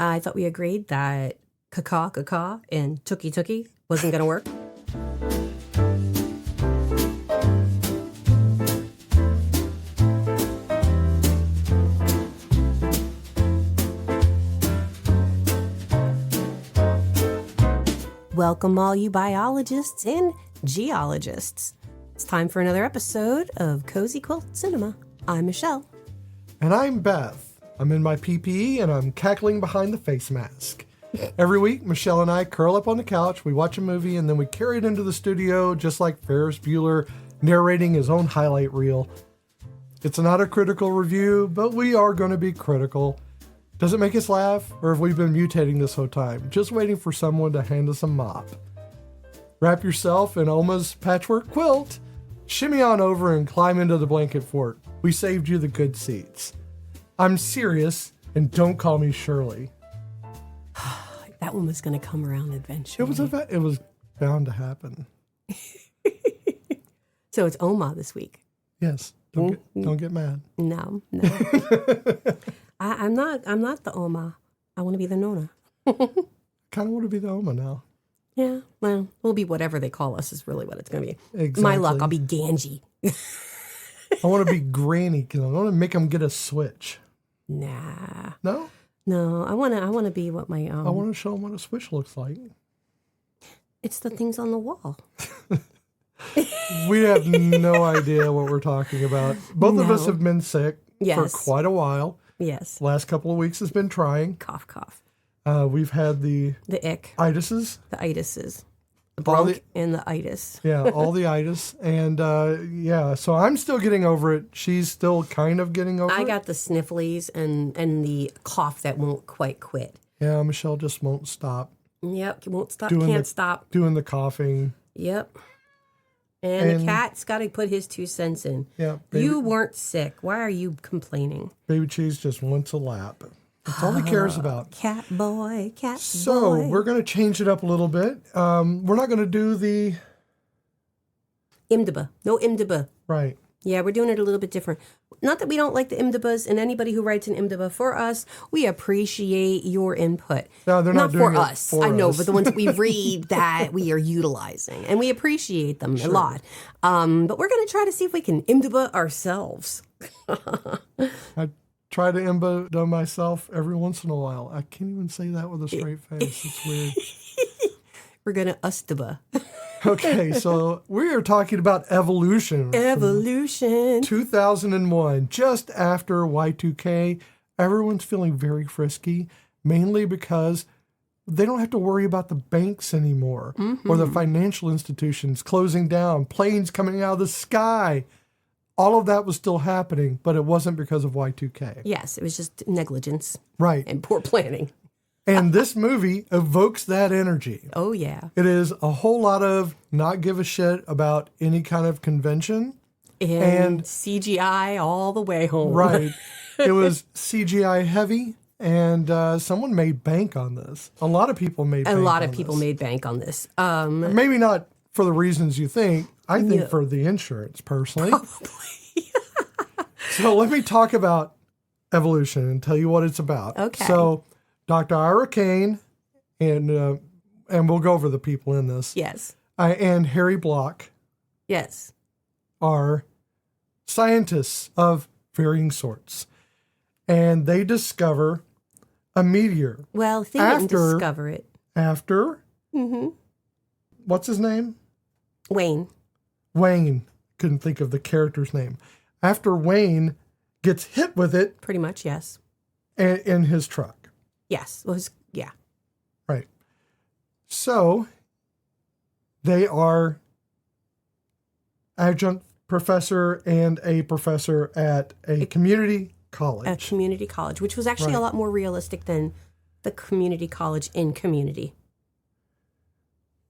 I thought we agreed that caca and tookie wasn't going to work. Welcome all you biologists and geologists. It's time for another episode of Cozy Quilt Cinema. I'm Michelle. And I'm Beth. I'm in my PPE and I'm cackling behind the face mask. Every week, Michelle and I curl up on the couch, we watch a movie, and then we carry it into the studio just like Ferris Bueller narrating his own highlight reel. It's not a critical review, but we are going to be critical. Does it make us laugh, or have we been mutating this whole time, just waiting for someone to hand us a mop? Wrap yourself in Oma's patchwork quilt, shimmy on over and climb into the blanket fort. We saved you the good seats. I'm serious, and don't call me Shirley. That one was going to come around eventually. It was bound to happen. So it's Oma this week. Yes. Don't get mad. No. I'm not the Oma. I want to be the Nona. Kind of want to be the Oma now. Yeah, well, we'll be whatever they call us is really what it's going to be. Exactly. My luck, I'll be Ganji. I want to be Granny because I want to make them get a switch. Nah. No? No, I want to be what my I want to show them what a switch looks like. It's the things on the wall. We have no idea what we're talking about. Both of us have been sick for quite a while. Yes. Last couple of weeks has been trying. Cough, cough. We've had the ick. Itises. The itises. The bronch and the itis. Yeah, all the itis. And so I'm still getting over it. She's still kind of getting over it. I got the snifflies and the cough that won't quite quit. Yeah, Michelle just won't stop. Yep, won't stop, can't stop. Doing the coughing. Yep. And the cat's got to put his 2 cents in. Yeah. You weren't sick. Why are you complaining? Baby Cheese just wants a lap. That's all he cares about. Cat boy. So we're going to change it up a little bit. We're not going to do the... IMDb. No IMDb. Right. Yeah, we're doing it a little bit different. Not that we don't like the IMDb's, and anybody who writes an IMDb for us, we appreciate your input. No, they're not doing for us. For I know, us. but the ones that we read that we are utilizing, and we appreciate them a lot. But we're going to try to see if we can IMDb ourselves. I try to IMDb myself every once in a while. I can't even say that with a straight face. It's weird. We're going to USTB. Okay, so we are talking about Evolution. Evolution. 2001, just after Y2K. Everyone's feeling very frisky, mainly because they don't have to worry about the banks anymore or the financial institutions closing down, planes coming out of the sky. All of that was still happening, but it wasn't because of Y2K. Yes, it was just negligence. Right. And poor planning. And this movie evokes that energy. Oh, yeah. It is a whole lot of not give a shit about any kind of convention. And CGI all the way home. Right. It was CGI heavy, and someone made bank on this. A lot of people made bank on this. A lot of people made bank on this. Maybe not for the reasons you think. I think for the insurance, personally. Probably. So let me talk about Evolution and tell you what it's about. Okay. So Dr. Ira Kane, and we'll go over the people in this. Yes. And Harry Block. Yes. Are scientists of varying sorts. And they discover a meteor. Well, they didn't discover it. After? What's his name? Wayne. Couldn't think of the character's name. After Wayne gets hit with it. Pretty much, yes. In his truck. Yes. Yeah. Right. So, they are adjunct professor and a professor at a community college. A community college, which was actually a lot more realistic than the community college in Community.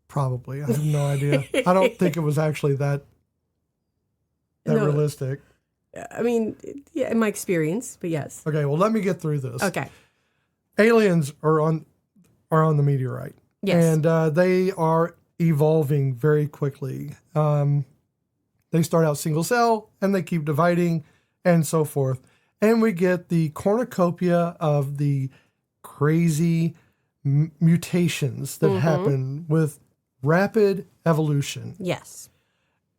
Probably. I have no idea. I don't think it was actually that realistic. I mean, yeah, in my experience, but yes. Okay, well, let me get through this. Okay. Aliens are on the meteorite. Yes. And they are evolving very quickly. They start out single cell, and they keep dividing, and so forth. And we get the cornucopia of the crazy mutations that happen with rapid evolution. Yes.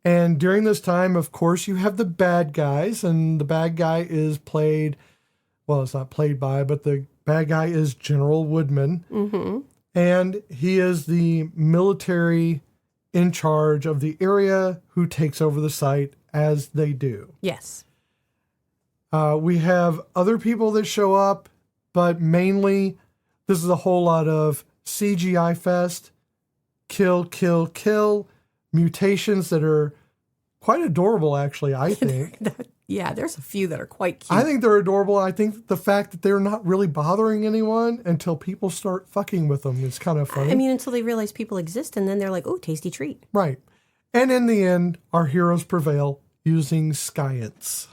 And during this time, of course, you have the bad guys, and the bad guy is played, well, it's not played by, but the bad guy is General Woodman. Mm-hmm. And he is the military in charge of the area who takes over the site as they do. Yes. We have other people that show up, but mainly this is a whole lot of CGI fest, kill, kill, kill, mutations that are quite adorable, actually, I think. Yeah, there's a few that are quite cute. I think they're adorable. I think the fact that they're not really bothering anyone until people start fucking with them is kind of funny. I mean, until they realize people exist, and then they're like, oh, tasty treat. Right. And in the end, our heroes prevail using Skyance.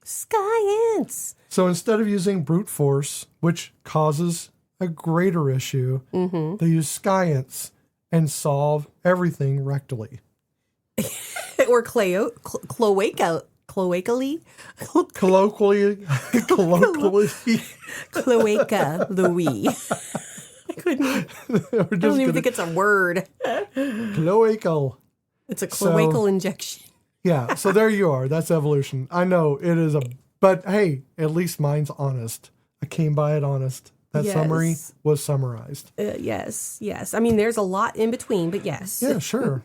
Science! So instead of using brute force, which causes a greater issue, they use Skyance and solve everything rectally. Or cloacally. Colloquially. Cloaca Louis. I couldn't. I don't even think it's a word. Cloacal. It's a cloacal injection. Yeah, so there you are. That's evolution. I know it is but hey, at least mine's honest. I came by it honest. That summary was summarized. Yes. I mean, there's a lot in between, but yes. Yeah, sure.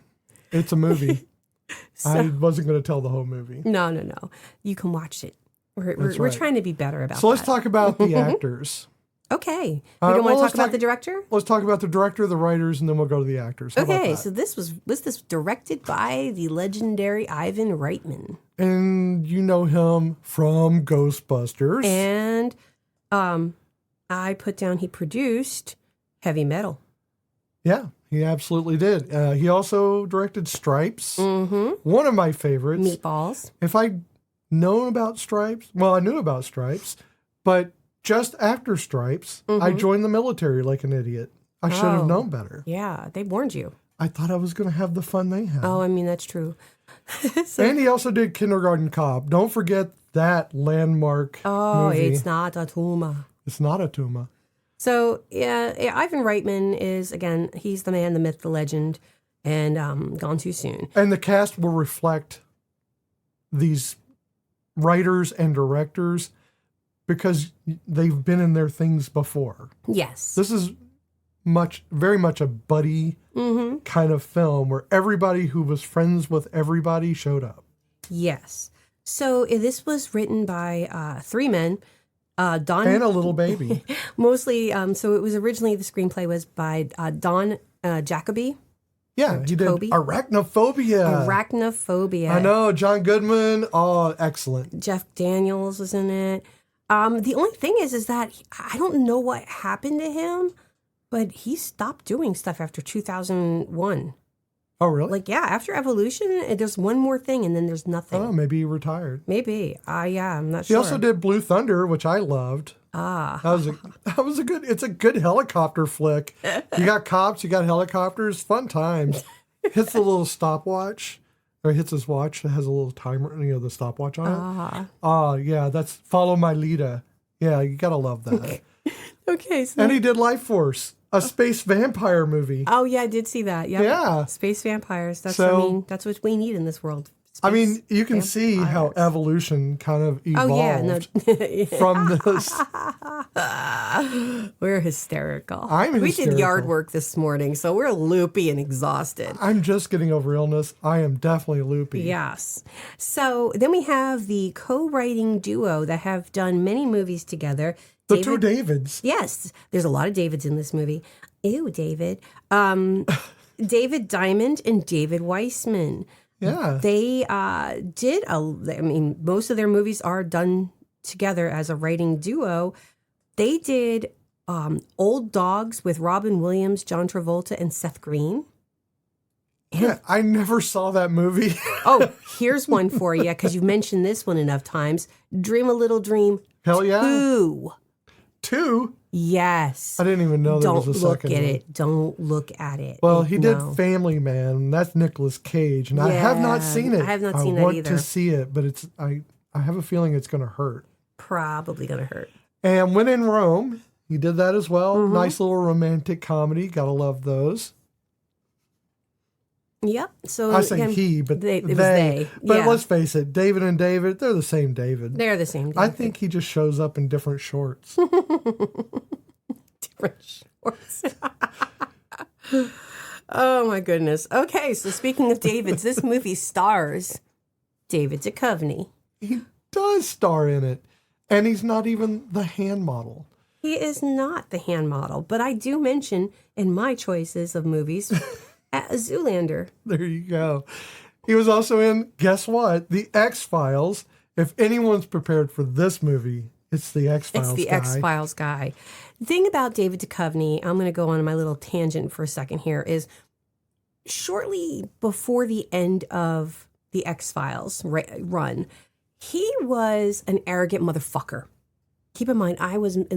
It's a movie. I wasn't going to tell the whole movie. No. You can watch it. We're trying to be better about that. So let's talk about the actors. Okay. We don't want to talk about the director? Let's talk about the director, the writers, and then we'll go to the actors. How about that? So was this directed by the legendary Ivan Reitman? And you know him from Ghostbusters. And I put down he produced Heavy Metal. Yeah, he absolutely did. He also directed Stripes. One of my favorites. Meatballs. If I'd known about Stripes, well, I knew about Stripes, but just after Stripes, I joined the military like an idiot. I should have known better. Yeah, they warned you. I thought I was going to have the fun they had. Oh, I mean, that's true. And he also did Kindergarten Cop. Don't forget that landmark movie. It's not a tumor. It's not a tumor. So, yeah, Ivan Reitman is, again, he's the man, the myth, the legend, and gone too soon. And the cast will reflect these writers and directors because they've been in their things before. Yes. This is very much a buddy kind of film where everybody who was friends with everybody showed up. Yes. So this was written by three men. Don and a little baby. Mostly, so it was originally, the screenplay was by Don Jacoby. Yeah, he did Arachnophobia. Arachnophobia. I know, John Goodman. Oh, excellent. Jeff Daniels was in it. The only thing is that I don't know what happened to him, but he stopped doing stuff after 2001. Oh, really? Like, yeah, after Evolution, there's one more thing, and then there's nothing. Oh, maybe he retired. Maybe. Yeah, I'm not sure. He also did Blue Thunder, which I loved. It's a good helicopter flick. You got cops, you got helicopters, fun times. Hits the little stopwatch, or hits his watch that has a little timer, the stopwatch on it. Yeah, that's Follow My Leader. Yeah, you gotta love that. Okay. So and he did Life Force, a space vampire movie. Oh yeah, I did see that. Yep. Yeah, space vampires. That's that's what we need in this world. Space you can see how evolution kind of evolved from this. We're hysterical. We did yard work this morning, so we're loopy and exhausted. I'm just getting over illness. I am definitely loopy. Yes. So then we have the co-writing duo that have done many movies together. The two Davids. Yes. There's a lot of Davids in this movie. Ew, David. David Diamond and David Weissman. Yeah. They most of their movies are done together as a writing duo. They did Old Dogs with Robin Williams, John Travolta, and Seth Green. Yeah, I never saw that movie. Oh, here's one for you, because you've mentioned this one enough times. Dream a Little Dream. Hell yeah. 2. 2? Yes. I didn't even know there was a second one. Don't look at it. Well, he did Family Man. That's Nicolas Cage, and I have not seen it. I have not seen that either. I want to see it, but I have a feeling it's going to hurt. Probably going to hurt. And When in Rome, He did that as well. Nice little romantic comedy. Gotta love those. Yep. So I say again, he, but it was they. But Yeah. let's face it, David and David, they're the same David. They're the same. I think he just shows up in different shorts. Different shorts. Oh my goodness. Okay, so speaking of Davids, this movie stars David Duchovny. He does star in it, and he's not even the hand model. He is not the hand model, but I do mention in my choices of movies Zoolander. There you go. He was also in, guess what? The X-Files. If anyone's prepared for this movie, it's the X-Files guy. It's the X-Files guy. The thing about David Duchovny, I'm going to go on my little tangent for a second here, is shortly before the end of the X-Files run, he was an arrogant motherfucker. Keep in mind, I was in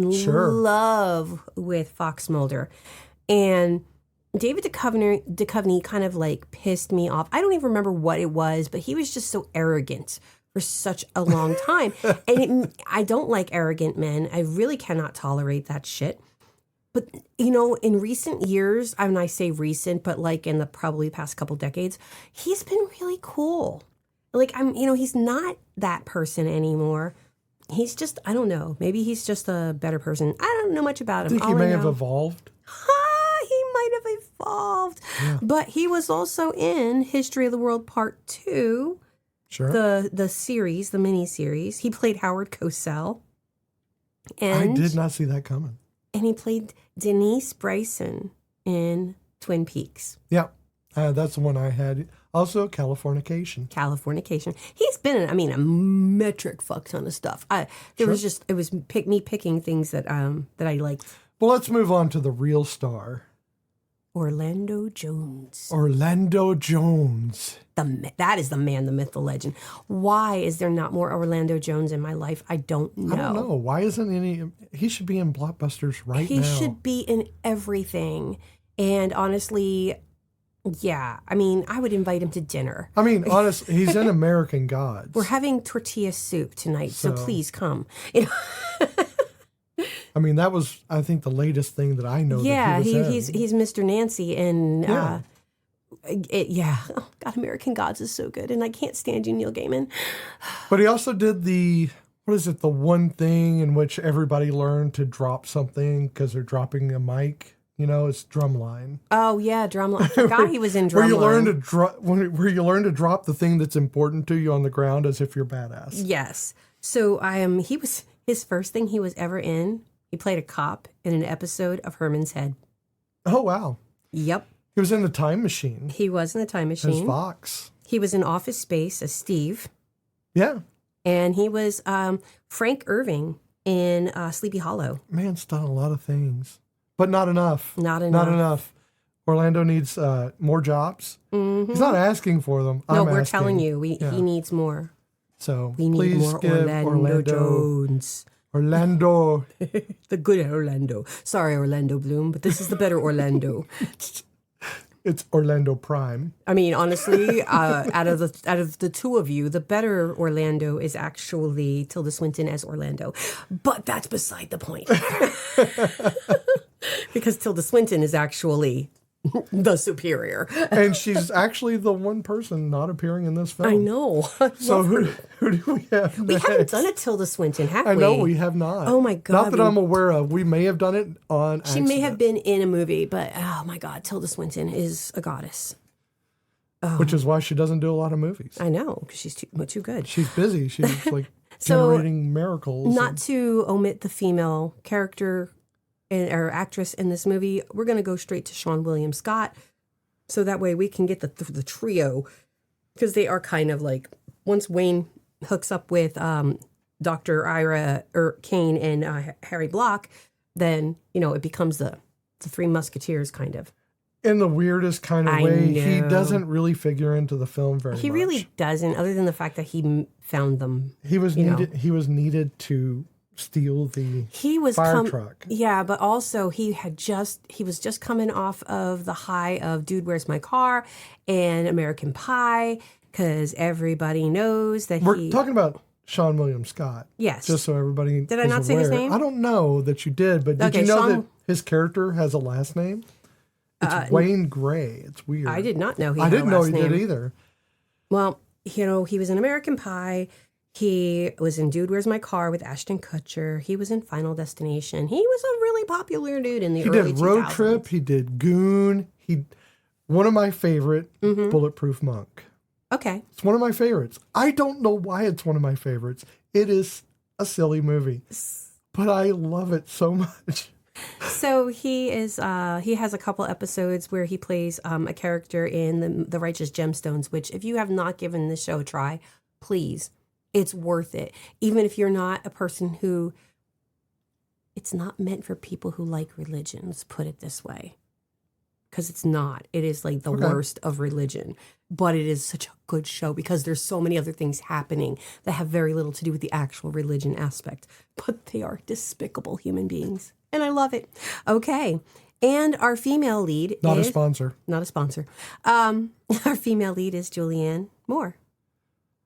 love with Fox Mulder. And David Duchovny kind of like pissed me off. I don't even remember what it was, but he was just so arrogant for such a long time. And I don't like arrogant men. I really cannot tolerate that shit. But, you know, in recent years, I mean, I say recent, but like in the probably past couple decades, he's been really cool. Like, he's not that person anymore. He's just, I don't know. Maybe he's just a better person. I don't know much about him. I think he may have evolved. He might have evolved. Yeah. But he was also in History of the World Part 2. Sure. The series, the mini-series. He played Howard Cosell. And I did not see that coming. And he played Denise Bryson in Twin Peaks. Yeah. That's the one I had. Also, Californication. He's been in, a metric fuck ton of stuff. It was me picking things that I liked. Well, let's move on to the real star. Orlando Jones. That is the man, the myth, the legend. Why is there not more Orlando Jones in my life? I don't know. I don't know. Why isn't any... He should be in blockbusters now. He should be in everything. And honestly, yeah. I would invite him to dinner. Honestly, he's in American Gods. We're having tortilla soup tonight, so please come. That was, I think, the latest thing that I know. Yeah, that he was he's Mr. Nancy, and yeah. Oh, God, American Gods is so good, and I can't stand you, Neil Gaiman. But he also did the one thing in which everybody learned to drop something because they're dropping a mic. It's Drumline. Oh yeah, Drumline. I forgot he was in Drumline. Where you learn to drop the thing that's important to you on the ground as if you're badass. Yes. So he was his first thing he was ever in. He played a cop in an episode of Herman's Head. Oh wow. Yep. He was in The Time Machine. He was in The Time Machine. As Fox. He was in Office Space as Steve. Yeah. And he was Frank Irving in Sleepy Hollow. Man's done a lot of things. But not enough. Not enough. Orlando needs more jobs. Mm-hmm. He's not asking for them. No, we're telling you. He needs more. So we need please more give Orlando Jones. Orlando. The good Orlando. Sorry, Orlando Bloom, but this is the better Orlando. It's Orlando Prime. Honestly, out of the two of you, the better Orlando is actually Tilda Swinton as Orlando. But that's beside the point. Because Tilda Swinton is actually the superior. And she's actually the one person not appearing in this film. I know. So who do we have next? We haven't done a Tilda Swinton, have we? I know we have not. Oh my God. Not that I'm aware of. We may have done it on accident. She may have been in a movie, but oh my God, Tilda Swinton is a goddess. Which is why she doesn't do a lot of movies. I know, because she's too good. She's busy. She's like generating miracles. Not to omit the female character or actress in this movie, we're going to go straight to Seann William Scott, so that way we can get the trio, because they are kind of like, once Wayne hooks up with Dr. Ira Kane and Harry Block, then it becomes the Three Musketeers kind of. In the weirdest kind of way, he doesn't really figure into the film very much. He really doesn't, other than the fact that he found them. He was needed to steal the fire truck. Yeah, but also he was just coming off of the high of Dude, Where's My Car and American Pie, because everybody knows that We're talking about Sean William Scott. Yes. Just so everybody Did I not say his name? I don't know that you did, but did you know that his character has a last name? It's Wayne Gray. It's weird. I did not know he I had a didn't know last he name. did either. Well, he was in American Pie. He was in Dude, Where's My Car with Ashton Kutcher. He was in Final Destination. He was a really popular dude in the early 2000s. He did Road Trip. He did Goon. One of my favorite, Bulletproof Monk. Okay. It's one of my favorites. I don't know why it's one of my favorites. It is a silly movie, but I love it so much. So he has a couple episodes where he plays a character in the Righteous Gemstones, which if you have not given this show a try, please, it's worth it. Even if you're not a person who, it's not meant for people who like religion, let's put it this way. Because it's not. It is like the worst of religion. But it is such a good show because there's so many other things happening that have very little to do with the actual religion aspect. But they are despicable human beings. And I love it. Okay. And our female lead Not a sponsor. Not a sponsor. Our female lead is Julianne Moore,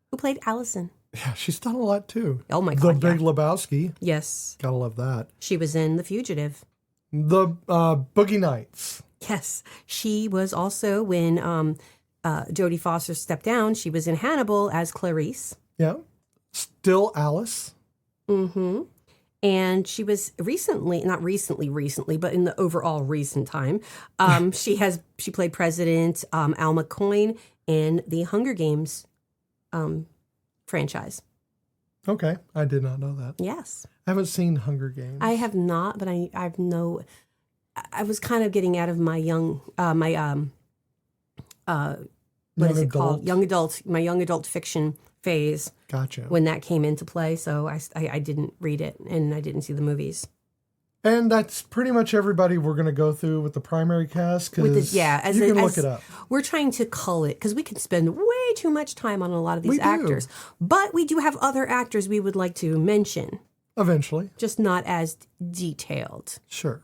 who played Allison. Yeah, she's done a lot too. Oh my God. The Big Lebowski. Yes. Gotta love that. She was in The Fugitive. The Boogie Nights. Yes. She was also when Jodie Foster stepped down, she was in Hannibal as Clarice. Yeah. Still Alice. Mm-hmm. And she was not recently, but in the overall recent time, she played President Alma Coyne in the Hunger Games franchise. Okay, I did not know that. Yes, I haven't seen Hunger Games. I have not, but I was kind of getting out of my young what is it called? My young adult fiction phase. Gotcha. When that came into play, so I didn't read it and I didn't see the movies. And that's pretty much everybody we're going to go through with the primary cast because you can look it up. We're trying to cull it because we can spend way too much time on a lot of these actors. But we do have other actors we would like to mention. Eventually. Just not as detailed. Sure.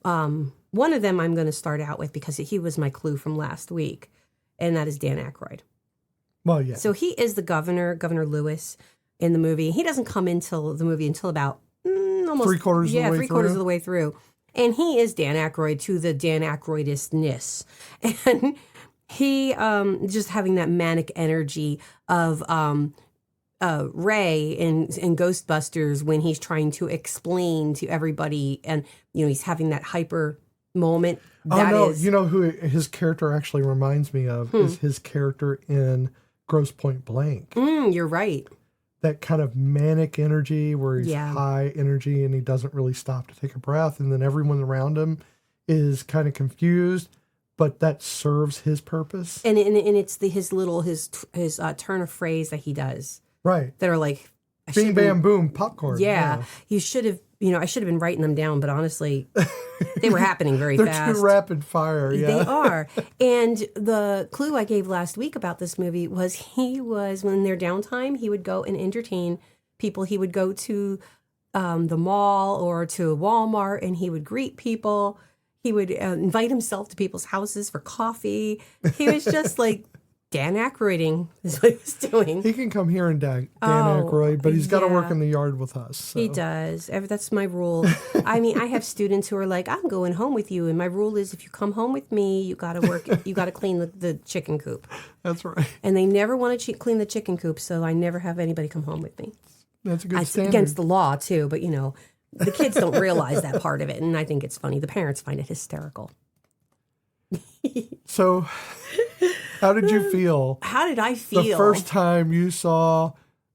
One of them I'm going to start out with because he was my clue from last week, and that is Dan Aykroyd. Well, yeah. So he is the Governor Lewis in the movie. He doesn't come into the movie until about almost three-quarters of the way through. And he is Dan Aykroyd to the Dan Aykroydist-ness. And he just having that manic energy of Ray in Ghostbusters when he's trying to explain to everybody and he's having that hyper moment. You know who his character actually reminds me of is his character in Grosse Point Blank. You're right. That kind of manic energy where he's high energy and he doesn't really stop to take a breath, and then everyone around him is kind of confused, but that serves his purpose. And it's his turn of phrase that he does. Right. That are like bing bam boom popcorn. Yeah. You should have I should have been writing them down, but honestly, they were happening very They're fast. Too rapid fire, yeah. They are. And the clue I gave last week about this movie was when their downtime, he would go and entertain people. He would go to the mall or to Walmart and he would greet people. He would invite himself to people's houses for coffee. He was just like Dan Aykroyding is what he was doing. He can come here and Dan Aykroyd, but he's got to work in the yard with us. So. He does. That's my rule. I mean, I have students who are like, I'm going home with you. And my rule is if you come home with me, you got to work, you got to clean the chicken coop. That's right. And they never want to clean the chicken coop, so I never have anybody come home with me. That's a good standard. It's against the law, too, but the kids don't realize that part of it. And I think it's funny. The parents find it hysterical. So, how did you feel? How did I feel? The first time you saw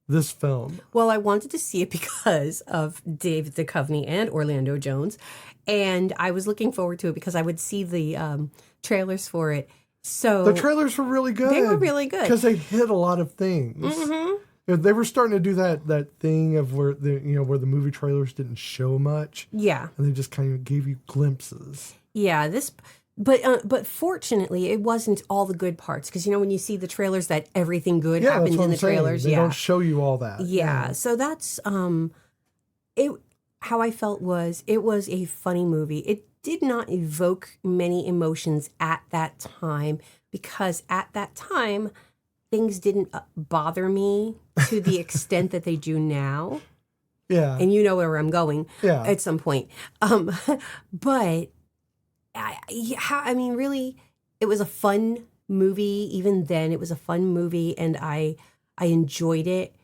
this film? Well, I wanted to see it because of David Duchovny and Orlando Jones. And I was looking forward to it because I would see the trailers for it. So the trailers were really good. They were really good. Because they hit a lot of things. Mm-hmm. They were starting to do that thing of where the movie trailers didn't show much. Yeah. And they just kind of gave you glimpses. Yeah, But fortunately, it wasn't all the good parts because when you see the trailers, that everything good happens in the trailers. They don't show you all that. Yeah, so that's it. How I felt was it was a funny movie. It did not evoke many emotions at that time because at that time things didn't bother me to the extent that they do now. Yeah. And you know where I'm going Yeah. at some point. But I mean, really, it was a fun movie. Even then, it was a fun movie, and I enjoyed it.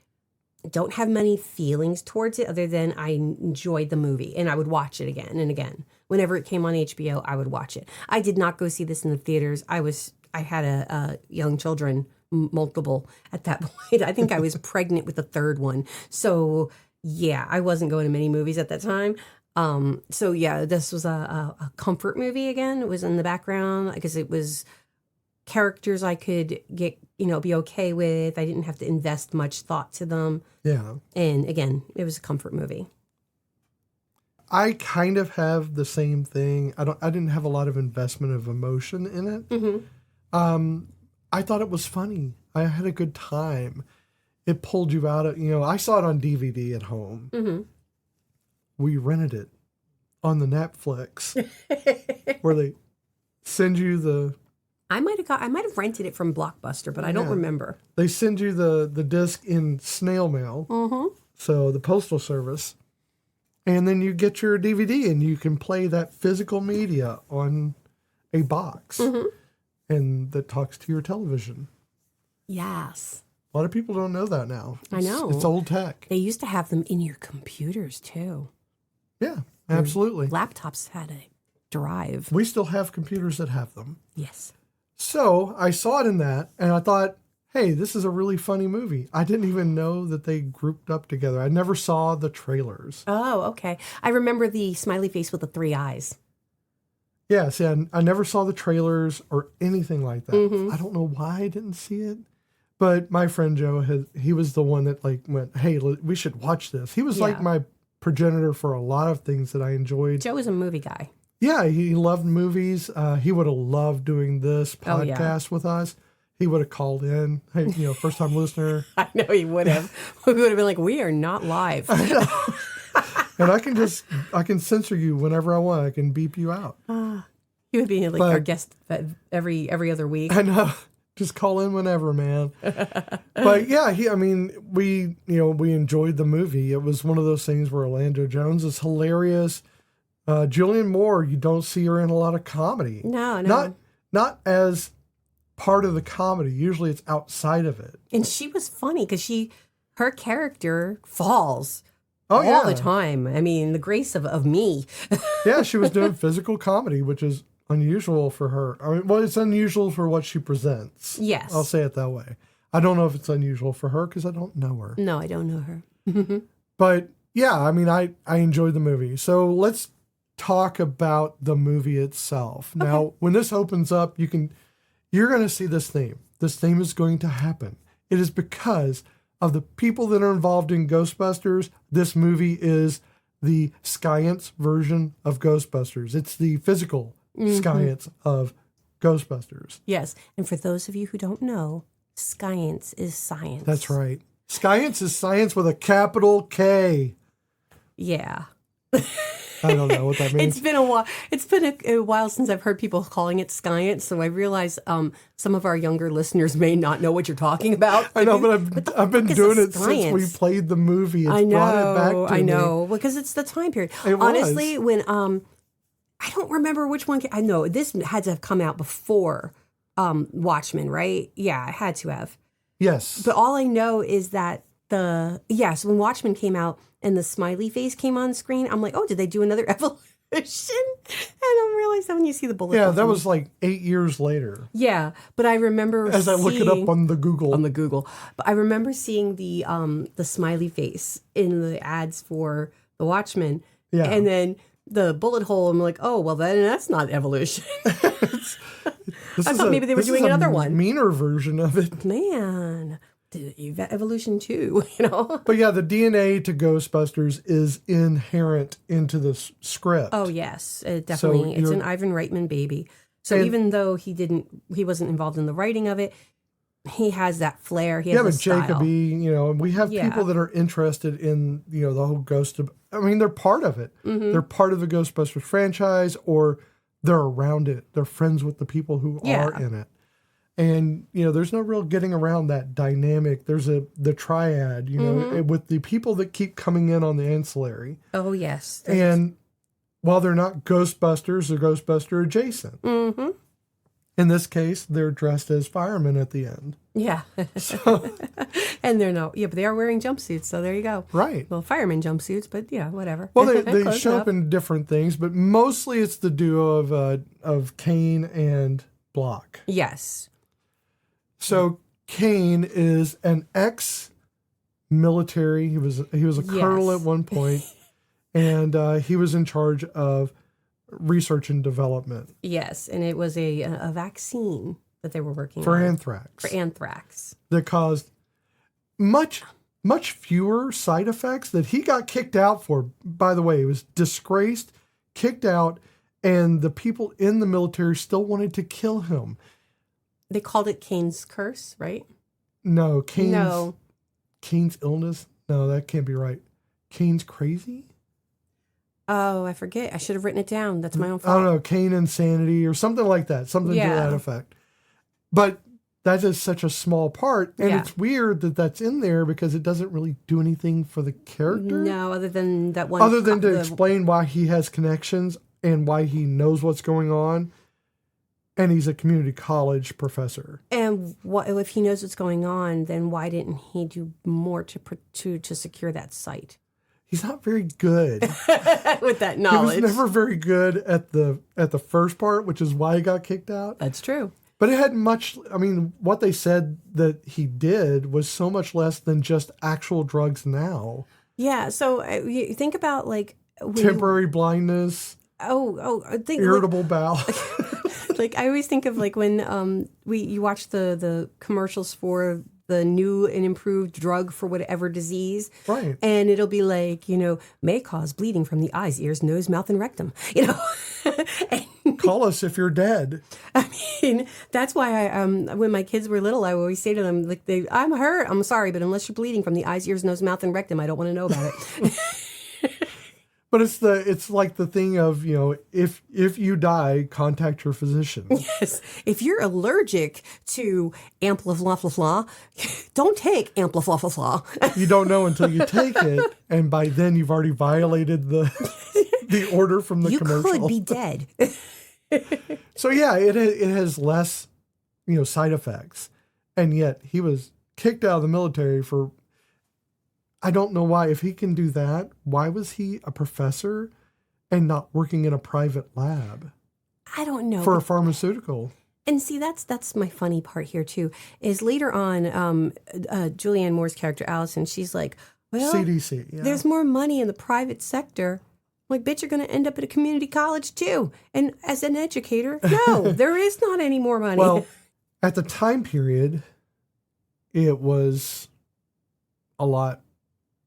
Don't have many feelings towards it other than I enjoyed the movie, and I would watch it again and again. Whenever it came on HBO, I would watch it. I did not go see this in the theaters. I had a young children, multiple at that point. I think I was pregnant with the third one. So yeah, I wasn't going to many movies at that time. So yeah, this was a comfort movie again. It was in the background because it was characters I could get, be okay with. I didn't have to invest much thought to them. Yeah. And again, it was a comfort movie. I kind of have the same thing. I didn't have a lot of investment of emotion in it. Mm-hmm. I thought it was funny. I had a good time. It pulled you out of, I saw it on DVD at home. Mm-hmm. We rented it on the Netflix where they send you the... I might have rented it from Blockbuster, but I don't remember. They send you the disc in snail mail. Mm-hmm. So the postal service. And then you get your DVD and you can play that physical media on a box. Mm-hmm. And that talks to your television. Yes. A lot of people don't know that now. I know. It's old tech. They used to have them in your computers, too. Yeah, absolutely. Laptops had a drive. We still have computers that have them. Yes. So I saw it in that, and I thought, hey, this is a really funny movie. I didn't even know that they grouped up together. I never saw the trailers. Oh, okay. I remember the smiley face with the 3 eyes. Yeah, see, I never saw the trailers or anything like that. Mm-hmm. I don't know why I didn't see it. But my friend Joe, he was the one that went, hey, we should watch this. He was like my progenitor for a lot of things that I enjoyed. Joe was a movie guy. Yeah, he loved movies. He would have loved doing this podcast with us. He would have called in. Hey, first time listener. I know he would have. We would have been like, we are not live. And I can censor you whenever I want. I can beep you out. He would be like our guest every other week. I know. Just call in whenever, man. But yeah, we enjoyed the movie. It was one of those things where Orlando Jones is hilarious. Julianne Moore, you don't see her in a lot of comedy. No. Not as part of the comedy. Usually it's outside of it. And she was funny because her character falls all the time. I mean, the grace of me. Yeah, she was doing physical comedy, which is unusual for her. It's unusual for what she presents. Yes. I'll say it that way. I don't know if it's unusual for her because I don't know her. No, I don't know her. But yeah, I enjoyed the movie. So let's talk about the movie itself. Okay. Now, when this opens up, you're going to see this theme. This theme is going to happen. It is because of the people that are involved in Ghostbusters. This movie is the Skyance version of Ghostbusters. It's the physical Skyance of Ghostbusters. Yes. And for those of you who don't know, Skyance is science. That's right. Skyance is science with a capital K. Yeah. I don't know what that means. It's been a while. It's been a while since I've heard people calling it Skyance, so I realize some of our younger listeners may not know what you're talking about. I know, but I've been doing it since we played the movie. It's brought it back to me. I know, because it's the time period. It Honestly, was. when I don't remember which one. I know this had to have come out before Watchmen, right? Yeah, it had to have. Yes. But all I know is that so when Watchmen came out and the smiley face came on screen, I'm like, oh, did they do another evolution? And I realized that when you see the bullet. Yeah, that was like 8 years later. Yeah, but I remember as I look it up on the Google. But I remember seeing the smiley face in the ads for the Watchmen. Yeah. And then the bullet hole, I'm like, oh, well, then that's not evolution. I thought maybe they were doing another one. Meaner version of it. Man, evolution too, But yeah, the DNA to Ghostbusters is inherent into the script. Oh yes, definitely. It's an Ivan Reitman baby. So even though he wasn't involved in the writing of it, he has that flair. He has but style. Jacoby, and we have people that are interested in, the whole ghost. They're part of it. Mm-hmm. They're part of the Ghostbusters franchise, or they're around it. They're friends with the people who are in it. And, there's no real getting around that dynamic. There's the triad, with the people that keep coming in on the ancillary. Oh, yes. And while they're not Ghostbusters, they're Ghostbuster-adjacent. Mm-hmm. In this case, they're dressed as firemen at the end. Yeah. So, and but they are wearing jumpsuits, so there you go. right. Well, fireman jumpsuits, but yeah, whatever. Well, they Close show enough. up in different things, but mostly it's the duo of Kane and Block. Yes. So Kane is an ex-military. He was a colonel Yes. at one point, and he was in charge of research and development Yes, and it was a vaccine that they were working for on. anthrax. For anthrax. That caused much fewer side effects that he got kicked out for. By the way, he was disgraced, kicked out, and the people in the military still wanted to kill him. They called it Kane's curse, right? No, No. Kane's illness? No, that can't be right. Kane's crazy? Oh, I forget. I should have written it down. That's my own I fault. don't know, Kane insanity or something like that. Something to that effect. But that is such a small part. And it's weird that that's in there because it doesn't really do anything for the character. No, other than that one. Other than to explain why he has connections and why he knows what's going on. And he's a community college professor. And what if he knows what's going on? Then why didn't he do more to secure that site? He's not very good. With that He knowledge, was never very good at the first part, which is why he got kicked out. that's true. But it had much. I mean, what they said that he did was so much less than just actual drugs. Now, Yeah. So you think about like when temporary blindness, I think irritable bowel. like I always think of like when you watch the commercials for the new and improved drug for whatever disease. Right. And it'll be like, may cause bleeding from the eyes, ears, nose, mouth, and rectum. And, Call us if you're dead. I mean, that's why when my kids were little, I always say to them, like, I'm hurt, I'm sorry, but unless you're bleeding from the eyes, ears, nose, mouth, and rectum, I don't want to know about it. But it's like the thing of, if you die, contact your physician. Yes. If you're allergic to ampliflaflafla, don't take ampliflaflafla. You don't know until you take it, and by then you've already violated the order from the You commercial. could be dead. So yeah, it has less, side effects, and yet he was kicked out of the military for. I don't know why. If he can do that, why was he a professor and not working in a private lab I don't know. for a pharmaceutical? And see, that's my funny part here too. Is later on, Julianne Moore's character Allison, she's like, "Well, CDC. Yeah. there's more money in the private sector." I'm like, bitch, you're going to end up at a community college too. And as an educator, no, there is not any more money. Well, at the time period, it was a lot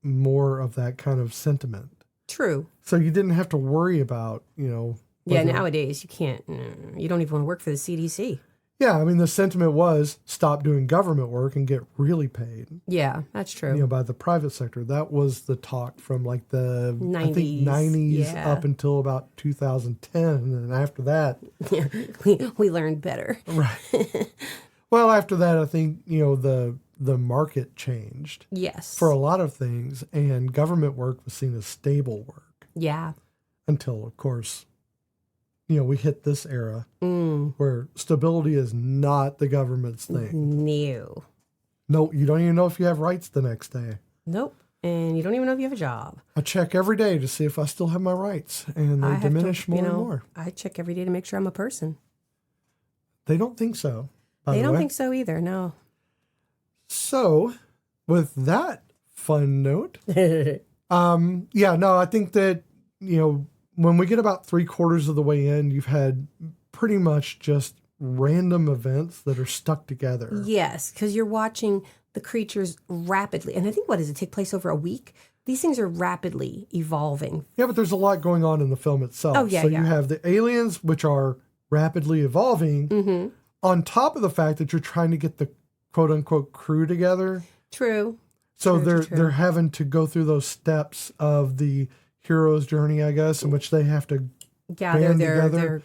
more of that kind of sentiment. True. So you didn't have to worry about, Yeah, whether- nowadays you can't. You don't even want to work for the CDC. Yeah, I mean, the sentiment was stop doing government work and get really paid. Yeah, that's true. By the private sector. That was the talk from like the 90s, 90s yeah. up until about 2010, and after that, Yeah, we learned better. right. Well, after that, I think the market changed Yes. for a lot of things, and government work was seen as stable work Yeah. until, of course, we hit this era where stability is not the government's thing. No. No, you don't even know if you have rights the next day. Nope. And you don't even know if you have a job. I check every day to see if I still have my rights, and they diminish more and more. I check every day to make sure I'm a person. They don't think so. They don't think so either, no. So, with that fun note, I think that, when we get about 3/4 of the way in, you've had pretty much just random events that are stuck together. Yes, because you're watching the creatures rapidly. And I think, take place over a week? These things are rapidly evolving. Yeah, but there's a lot going on in the film itself. Oh, yeah, so yeah. you have the aliens, which are rapidly evolving, on top of the fact that you're trying to get the quote-unquote crew together. True. So True. they're having to go through those steps of the hero's journey, I guess, in which they have to Yeah, band they're together.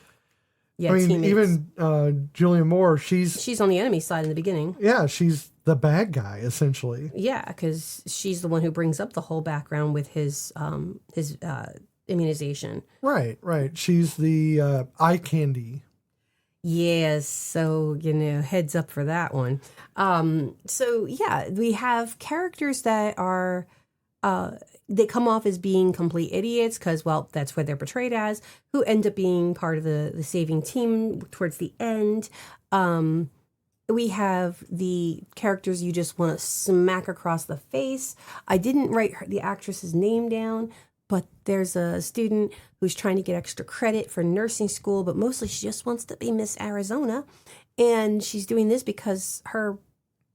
Yeah, I mean, teammates. even Julianne Moore, She's on the enemy side in the beginning. yeah, she's the bad guy essentially. Yeah, because she's the one who brings up the whole background with his immunization. Right, right. She's the eye candy. Yes, so heads up for that one. So yeah, we have characters that are they come off as being complete idiots because, well, that's what they're portrayed as, who end up being part of the saving team towards the end. We have the characters you just want to smack across the face. I didn't write the actress's name down, but there's a student who's trying to get extra credit for nursing school, but mostly she just wants to be Miss Arizona. And she's doing this because her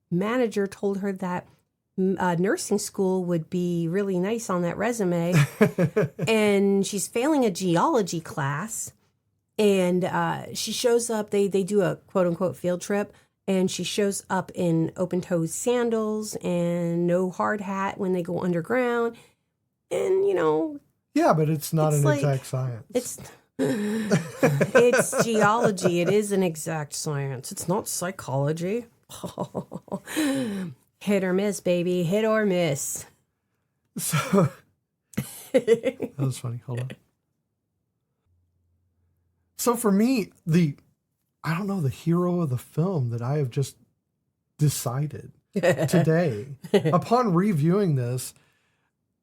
manager told her that nursing school would be really nice on that resume. And she's failing a geology class. And she shows up, they do a quote unquote field trip. And she shows up in open-toed sandals and no hard hat when they go underground. And, Yeah, but it's not an like, exact science. It's geology. It is an exact science. It's not psychology. Hit or miss, baby. Hit or miss. So that was funny. Hold on. So for me, the hero of the film that I have just decided today, upon reviewing this,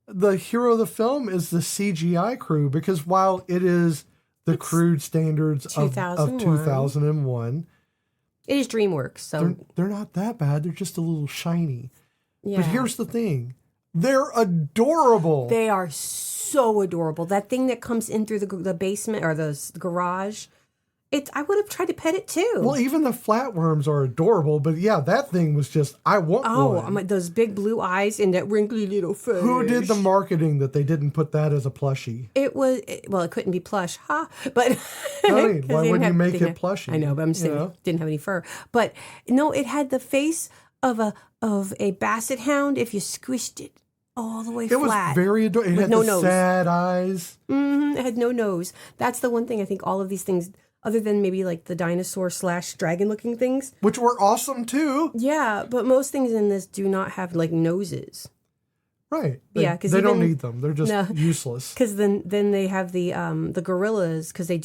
the hero of the film is the CGI crew, because while it is the crude standards of 2001, it is DreamWorks, so they're not that bad. They're just a little shiny. yeah. But here's the thing. They're adorable. They are so adorable. That thing that comes in through the basement or the garage, I would have tried to pet it too. Well, even the flatworms are adorable, but yeah, that thing was just, I want one. Those big blue eyes and that wrinkly little face. Who did the marketing that they didn't put that as a plushie? It couldn't be plush, huh? But Why wouldn't you make it plushy? I know, but I'm saying it didn't have any fur. But no, it had the face of a basset hound if you squished it all the way flat. It was very adorable. It had no the nose. sad eyes. Mm-hmm. It had no nose. That's the one thing I think all of these things, other than maybe like the dinosaur / dragon looking things. Which were awesome too. Yeah, but most things in this do not have like noses. Right. Yeah, because they don't need them. They're just useless. Because then they have the gorillas, because they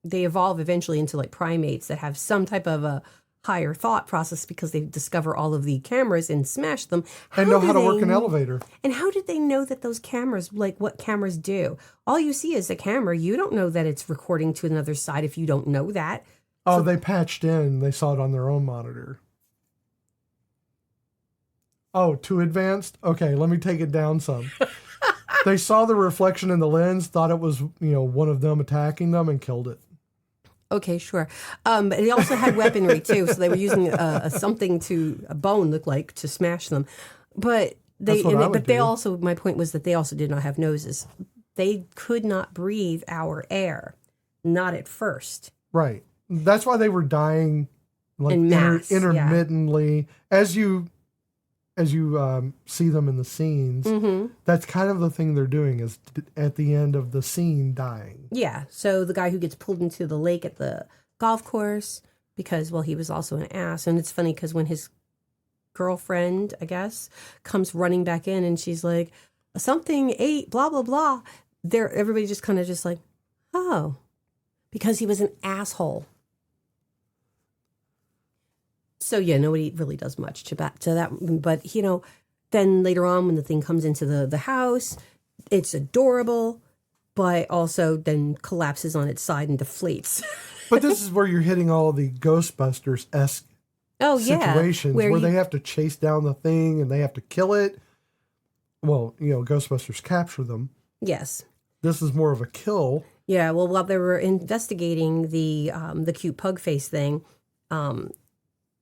evolve eventually into like primates that have some type of a higher thought process because they discover all of the cameras and smash them. And know how to work an elevator. And how did they know that those cameras, like what cameras do? All you see is a camera. You don't know that it's recording to another side if you don't know that. Oh, they patched in. They saw it on their own monitor. Oh, too advanced? Okay, let me take it down some. They saw the reflection in the lens, thought it was, one of them attacking them, and killed it. Okay, sure. But they also had weaponry too, so they were using a bone looked like to smash them. But my point was that they also did not have noses. They could not breathe our air, not at first. Right. That's why they were dying like in mass, intermittently as you see them in the scenes. Mm-hmm. That's kind of the thing they're doing is at the end of the scene dying. Yeah. So the guy who gets pulled into the lake at the golf course because, well, he was also an ass. And it's funny because when his girlfriend, I guess, comes running back in and she's like, something ate, blah, blah, blah. Everybody just kind of just like, oh, because he was an asshole. So, yeah, nobody really does much to that. But, then later on when the thing comes into the house, it's adorable, but also then collapses on its side and deflates. But this is where you're hitting all the Ghostbusters-esque situations where they have to chase down the thing and they have to kill it. Well, Ghostbusters capture them. Yes. This is more of a kill. Yeah, well, while they were investigating the cute pug face thing,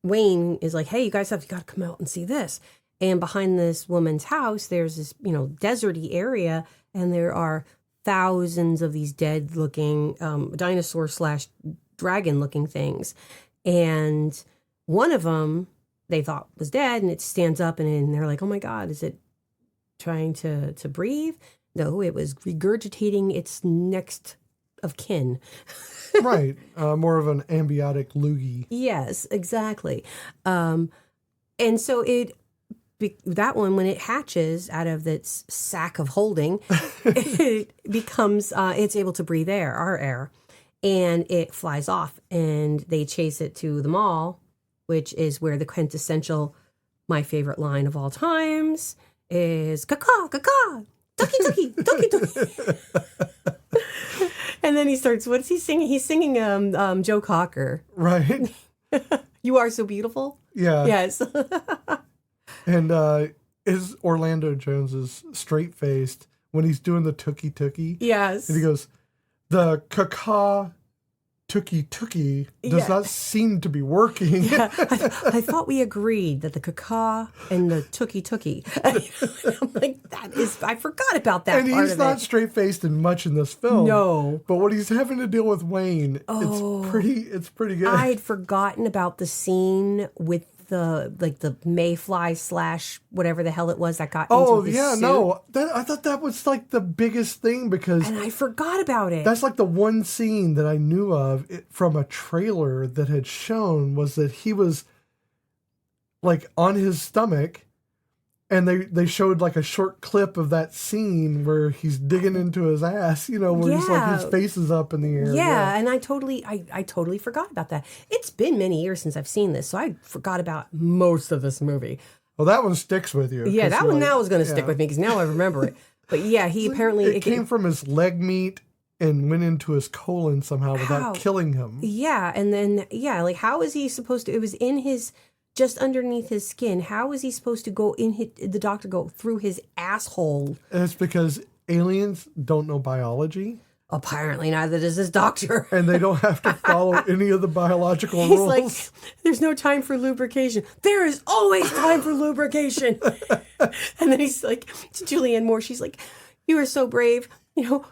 Wayne is like, hey, you guys have got to come out and see this. And behind this woman's house, there's this, deserty area, and there are thousands of these dead-looking dinosaur / dragon-looking things. And one of them they thought was dead, and it stands up, and they're like, oh, my God, is it trying to breathe? No, it was regurgitating its next of kin. Right. More of an ambiotic loogie. Yes, exactly. And so that one, when it hatches out of its sack of holding, it becomes, it's able to breathe air, our air, and it flies off, and they chase it to the mall, which is where the quintessential, my favorite line of all times is caw, caw, ducky, ducky, ducky, ducky. And then he starts, what is he singing? He's singing Joe Cocker. Right. You Are So Beautiful? Yeah. Yes. And is Orlando Jones is straight-faced when he's doing the tookie. Yes. And he goes, the caca tookie does not seem to be working. Yeah. I thought we agreed that the caca and the tookie. I'm like, I forgot about that and part he's of not it. straight-faced in much in this film. No. But when he's having to deal with Wayne, it's pretty good. I had forgotten about the scene with the mayfly / whatever the hell it was that got into his suit. No. I thought that was like the biggest thing because... And I forgot about it. That's like the one scene that I knew of from a trailer that had shown was that he was like on his stomach and they showed like a short clip of that scene where he's digging into his ass, where he's like his face is up in the air. Yeah, and I totally forgot about that. It's been many years since I've seen this, so I forgot about most of this movie. Well, that one sticks with you. Yeah, that one now is going to stick with me because now I remember it. But yeah, he apparently... It came from his leg meat and went into his colon somehow without killing him. Yeah, and then, like how is he supposed to... It was in his... just underneath his skin. How is he supposed to the doctor go through his asshole? And it's because aliens don't know biology. Apparently neither does this doctor. And they don't have to follow any of the biological He's rules. like, there's no time for lubrication. There is always time for lubrication. And then he's like, to Julianne Moore, she's like, you are so brave.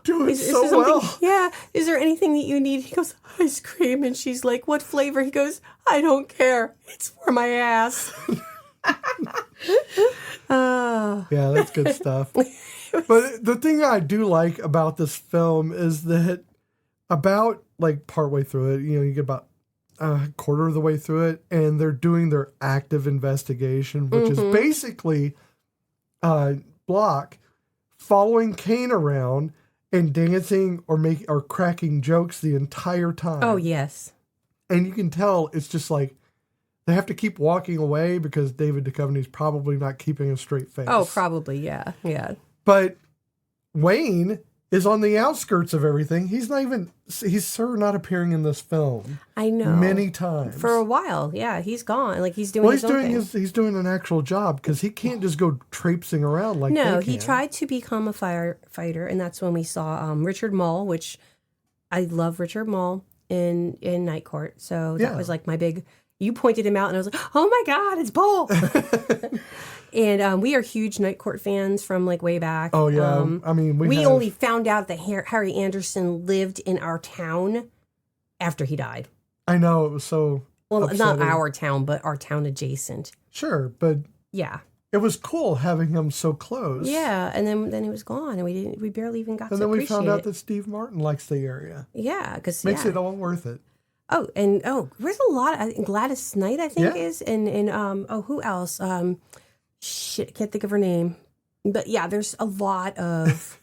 Doing so well. Yeah. Is there anything that you need? He goes, ice cream. And she's like, what flavor? He goes, I don't care. It's for my ass. Yeah, that's good stuff. But the thing I do like about this film is that about like partway through it, you get about a quarter of the way through it, and they're doing their active investigation, which is basically Block following Kane around and dancing or cracking jokes the entire time. Oh, yes. And you can tell it's just like they have to keep walking away because David Duchovny's probably not keeping a straight face. Oh, probably, yeah. But Wayne is on the outskirts of everything. He's not appearing in this film. I know. Many times. For a while, yeah. He's gone. Like, he's doing his own thing. He's doing an actual job because he can't just go traipsing around like No, they he can. tried to become a firefighter, and that's when we saw Richard Mall, which I love Richard Mall in Night Court. So that was like my big... You pointed him out, and I was like, oh my God, it's Bull. And we are huge Night Court fans from like way back. Oh, yeah. We only found out that Harry Anderson lived in our town after he died. I know, it was so upsetting. Not our town, but our town adjacent. Sure, but yeah, it was cool having him so close. Yeah, and then he was gone, and we barely even got to appreciate it. And then we found out that Steve Martin likes the area. Yeah, because makes it all worth it. Oh, and there's a lot. Gladys Knight, I think, is, and who else? Shit, I can't think of her name. But yeah, there's a lot of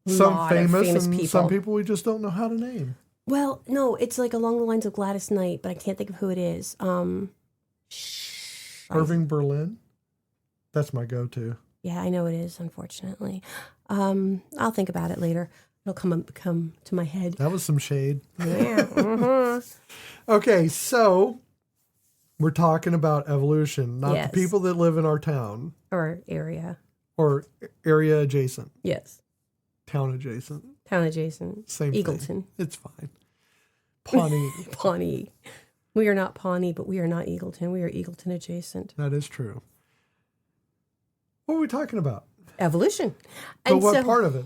some famous people. Some people we just don't know how to name. Well, no, it's like along the lines of Gladys Knight, but I can't think of who it is. Irving Berlin. That's my go-to. Yeah, I know it is. Unfortunately, I'll think about it later. It'll come to my head. That was some shade. Yeah. Mm-hmm. Okay, so we're talking about evolution, not the people that live in our town. Or area. Or area adjacent. Yes. Town adjacent. Town adjacent. Same Eagleton. Thing. It's fine. Pawnee. Pawnee. We are not Pawnee, but we are not Eagleton. We are Eagleton adjacent. That is true. What were we talking about? Evolution. But what part of it?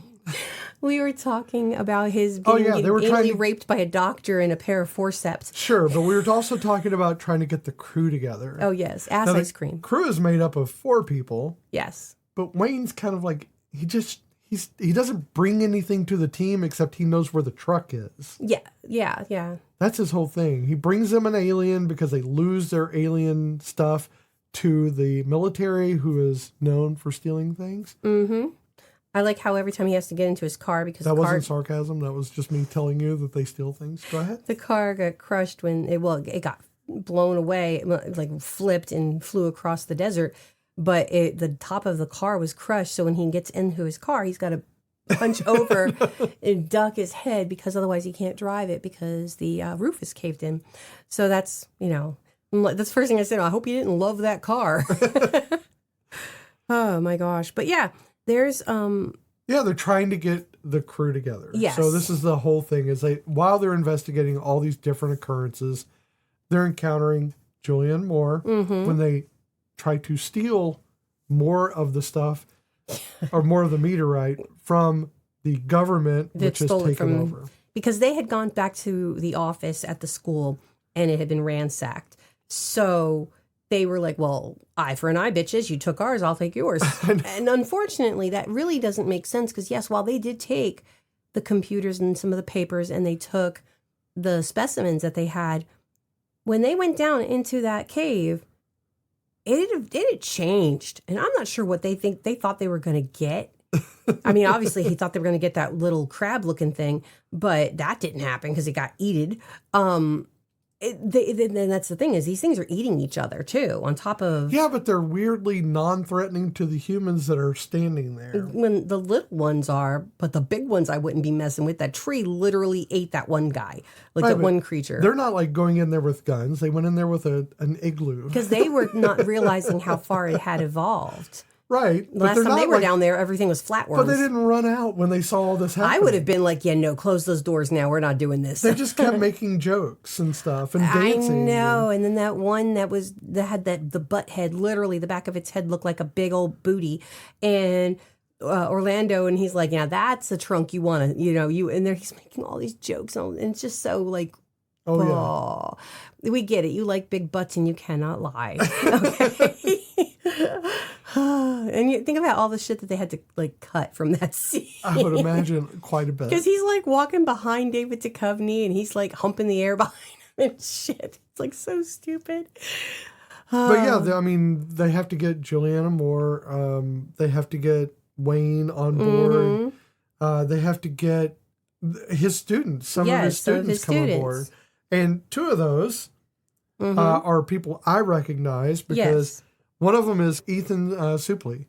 We were talking about his being anally raped by a doctor in a pair of forceps. Sure, but we were also talking about trying to get the crew together. Oh, yes. Ice cream. Crew is made up of 4 people. Yes. But Wayne's kind of like, he he doesn't bring anything to the team except he knows where the truck is. Yeah. That's his whole thing. He brings them an alien because they lose their alien stuff to the military, who is known for stealing things. Mm-hmm. I like how every time he has to get into his car because that wasn't sarcasm. That was just me telling you that they steal things. Go ahead. The car got crushed when it got blown away, like flipped and flew across the desert. But the top of the car was crushed. So when he gets into his car, he's got to punch over and duck his head because otherwise he can't drive it because the roof is caved in. So that's that's the first thing I said. I hope you didn't love that car. Oh my gosh! But yeah. There's they're trying to get the crew together. Yes. So this is the whole thing is while they're investigating all these different occurrences, they're encountering Julianne Moore when they try to steal more of the stuff or more of the meteorite from the government, which has taken over. Because they had gone back to the office at the school and it had been ransacked. So they were like, well, eye for an eye, bitches. You took ours, I'll take yours. And unfortunately, that really doesn't make sense because, yes, while they did take the computers and some of the papers and they took the specimens that they had, when they went down into that cave, it had changed. And I'm not sure what they thought they were going to get. I mean, obviously, he thought they were going to get that little crab-looking thing, but that didn't happen because it got eaten. Then that's the thing is these things are eating each other too on top of but they're weirdly non-threatening to the humans that are standing there. When the little ones are, but the big ones I wouldn't be messing with. That tree literally ate that one guy, that one creature. They're not like going in there with guns. They went in there with an igloo because they were not realizing how far it had evolved. Right. Last time they were down there, everything was flatworms. But they didn't run out when they saw all this happen. I would have been like, close those doors now. We're not doing this. They just kept making jokes and stuff and dancing. I know. And then that one that had the butt head, literally the back of its head looked like a big old booty. And Orlando, and he's like, yeah, that's a trunk you want to, and there he's making all these jokes. And it's just so like, oh, we get it. You like big butts and you cannot lie. Okay. And you think about all the shit that they had to cut from that scene. I would imagine quite a bit. Because he's walking behind David Duchovny and he's humping the air behind him and shit. It's so stupid. But yeah, they have to get Julianne Moore. They have to get Wayne on board. They have to get his students. Some of his students come on board. And two of those are people I recognize because one of them is Ethan Suplee,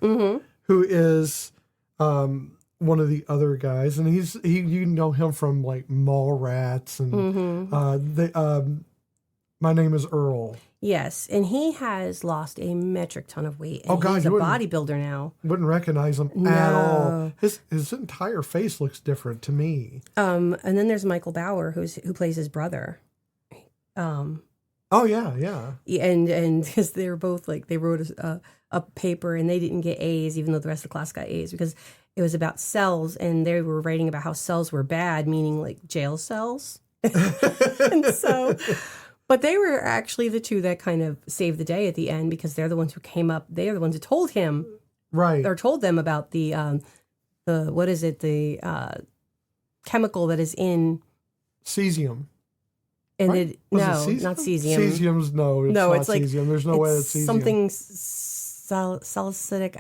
who is one of the other guys, and you know him from Mallrats and My Name is Earl. Yes, and he has lost a metric ton of weight. And God, he's a bodybuilder now. Wouldn't recognize him at all. His entire face looks different to me. And then there's Michael Bauer, who plays his brother. Oh yeah. And because they were both they wrote a paper and they didn't get A's, even though the rest of the class got A's because it was about cells, and they were writing about how cells were bad, meaning jail cells. And so, but they were actually the two that kind of saved the day at the end because they're the ones who came up. They are the ones who told him, right, or told them about the what is it, the chemical that is in cesium. And right? not cesium. Cesium's no, it's not cesium. There's no way it's cesium. Something salicylic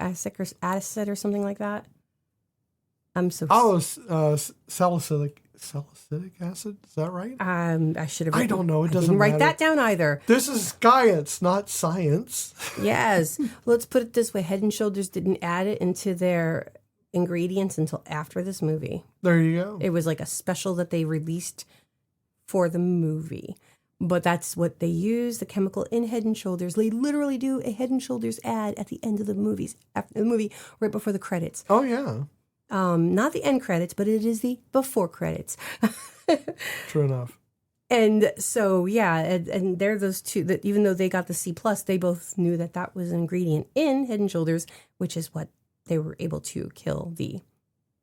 acid or something like that. I'm so. Salicylic acid. Is that right? I should have. I don't know. It doesn't didn't write matter. that down either. This is Skyance, not science. Yes. Let's put it this way: Head and Shoulders didn't add it into their ingredients until after this movie. There you go. It was a special that they released for the movie, but that's what they use, the chemical in Head and Shoulders. They literally do a Head and Shoulders ad at the end of the movie, right before the credits. Oh yeah. Not the end credits, but it is the before credits. True enough. And so and they're those two that even though they got the C+, they both knew that was an ingredient in Head and Shoulders, which is what they were able to kill the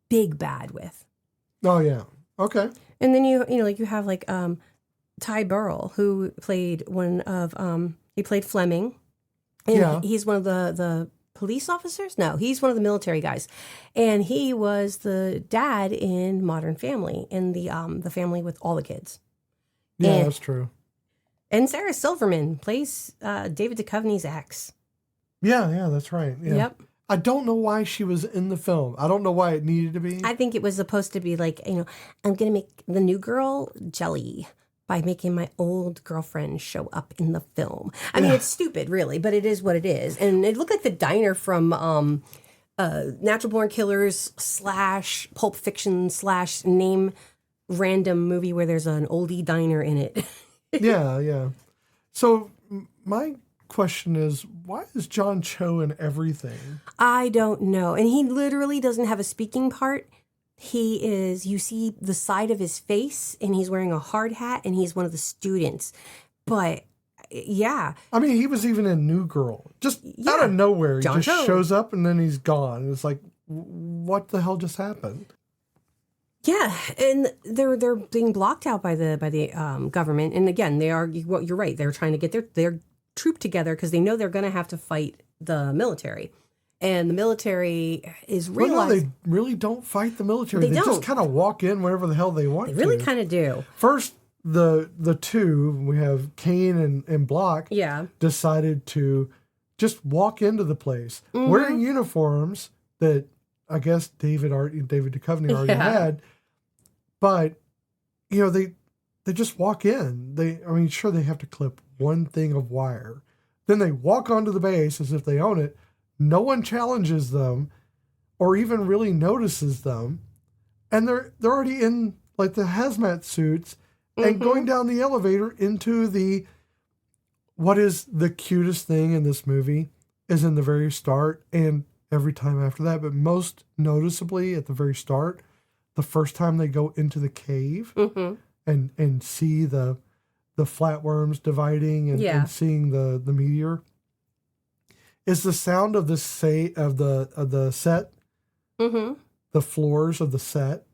big bad with. Oh yeah. Okay. And then you have Ty Burrell, who played one of he played Fleming. And he's one of the police officers? No, he's one of the military guys. And he was the dad in Modern Family, in the family with all the kids. Yeah, that's true. And Sarah Silverman plays David Duchovny's ex. Yeah, that's right. Yeah. Yep. I don't know why she was in the film. I don't know why it needed to be. I think it was supposed to be like, I'm going to make the new girl jelly by making my old girlfriend show up in the film. I mean, it's stupid, really, but it is what it is. And it looked like the diner from Natural Born Killers / Pulp Fiction / name random movie where there's an oldie diner in it. Yeah. So my question is, why is John Cho in everything? I don't know. And he literally doesn't have a speaking part. You see the side of his face, and he's wearing a hard hat, and he's one of the students. But, yeah. I mean, he was even in New Girl. Just out of nowhere, he just shows up, and then he's gone. It's like, what the hell just happened? Yeah, and they're being blocked out by the government. And again, you're right. They're trying to get their troop together because they know they're going to have to fight the military. And the military is realizing... Well, no, they really don't fight the military. They just kind of walk in wherever the hell they want to. They really kind of do. First, the two, we have Kane and Block, decided to just walk into the place wearing uniforms that I guess David Duchovny already had. But, they just walk in. Sure, they have to clip one thing of wire. Then they walk onto the base as if they own it. No one challenges them or even really notices them. And they're already in like the hazmat suits and going down the elevator into what is the cutest thing in this movie is in the very start and every time after that. But most noticeably at the very start, the first time they go into the cave and see the flatworms dividing and seeing the meteor. Is the sound of the set, the floors of the set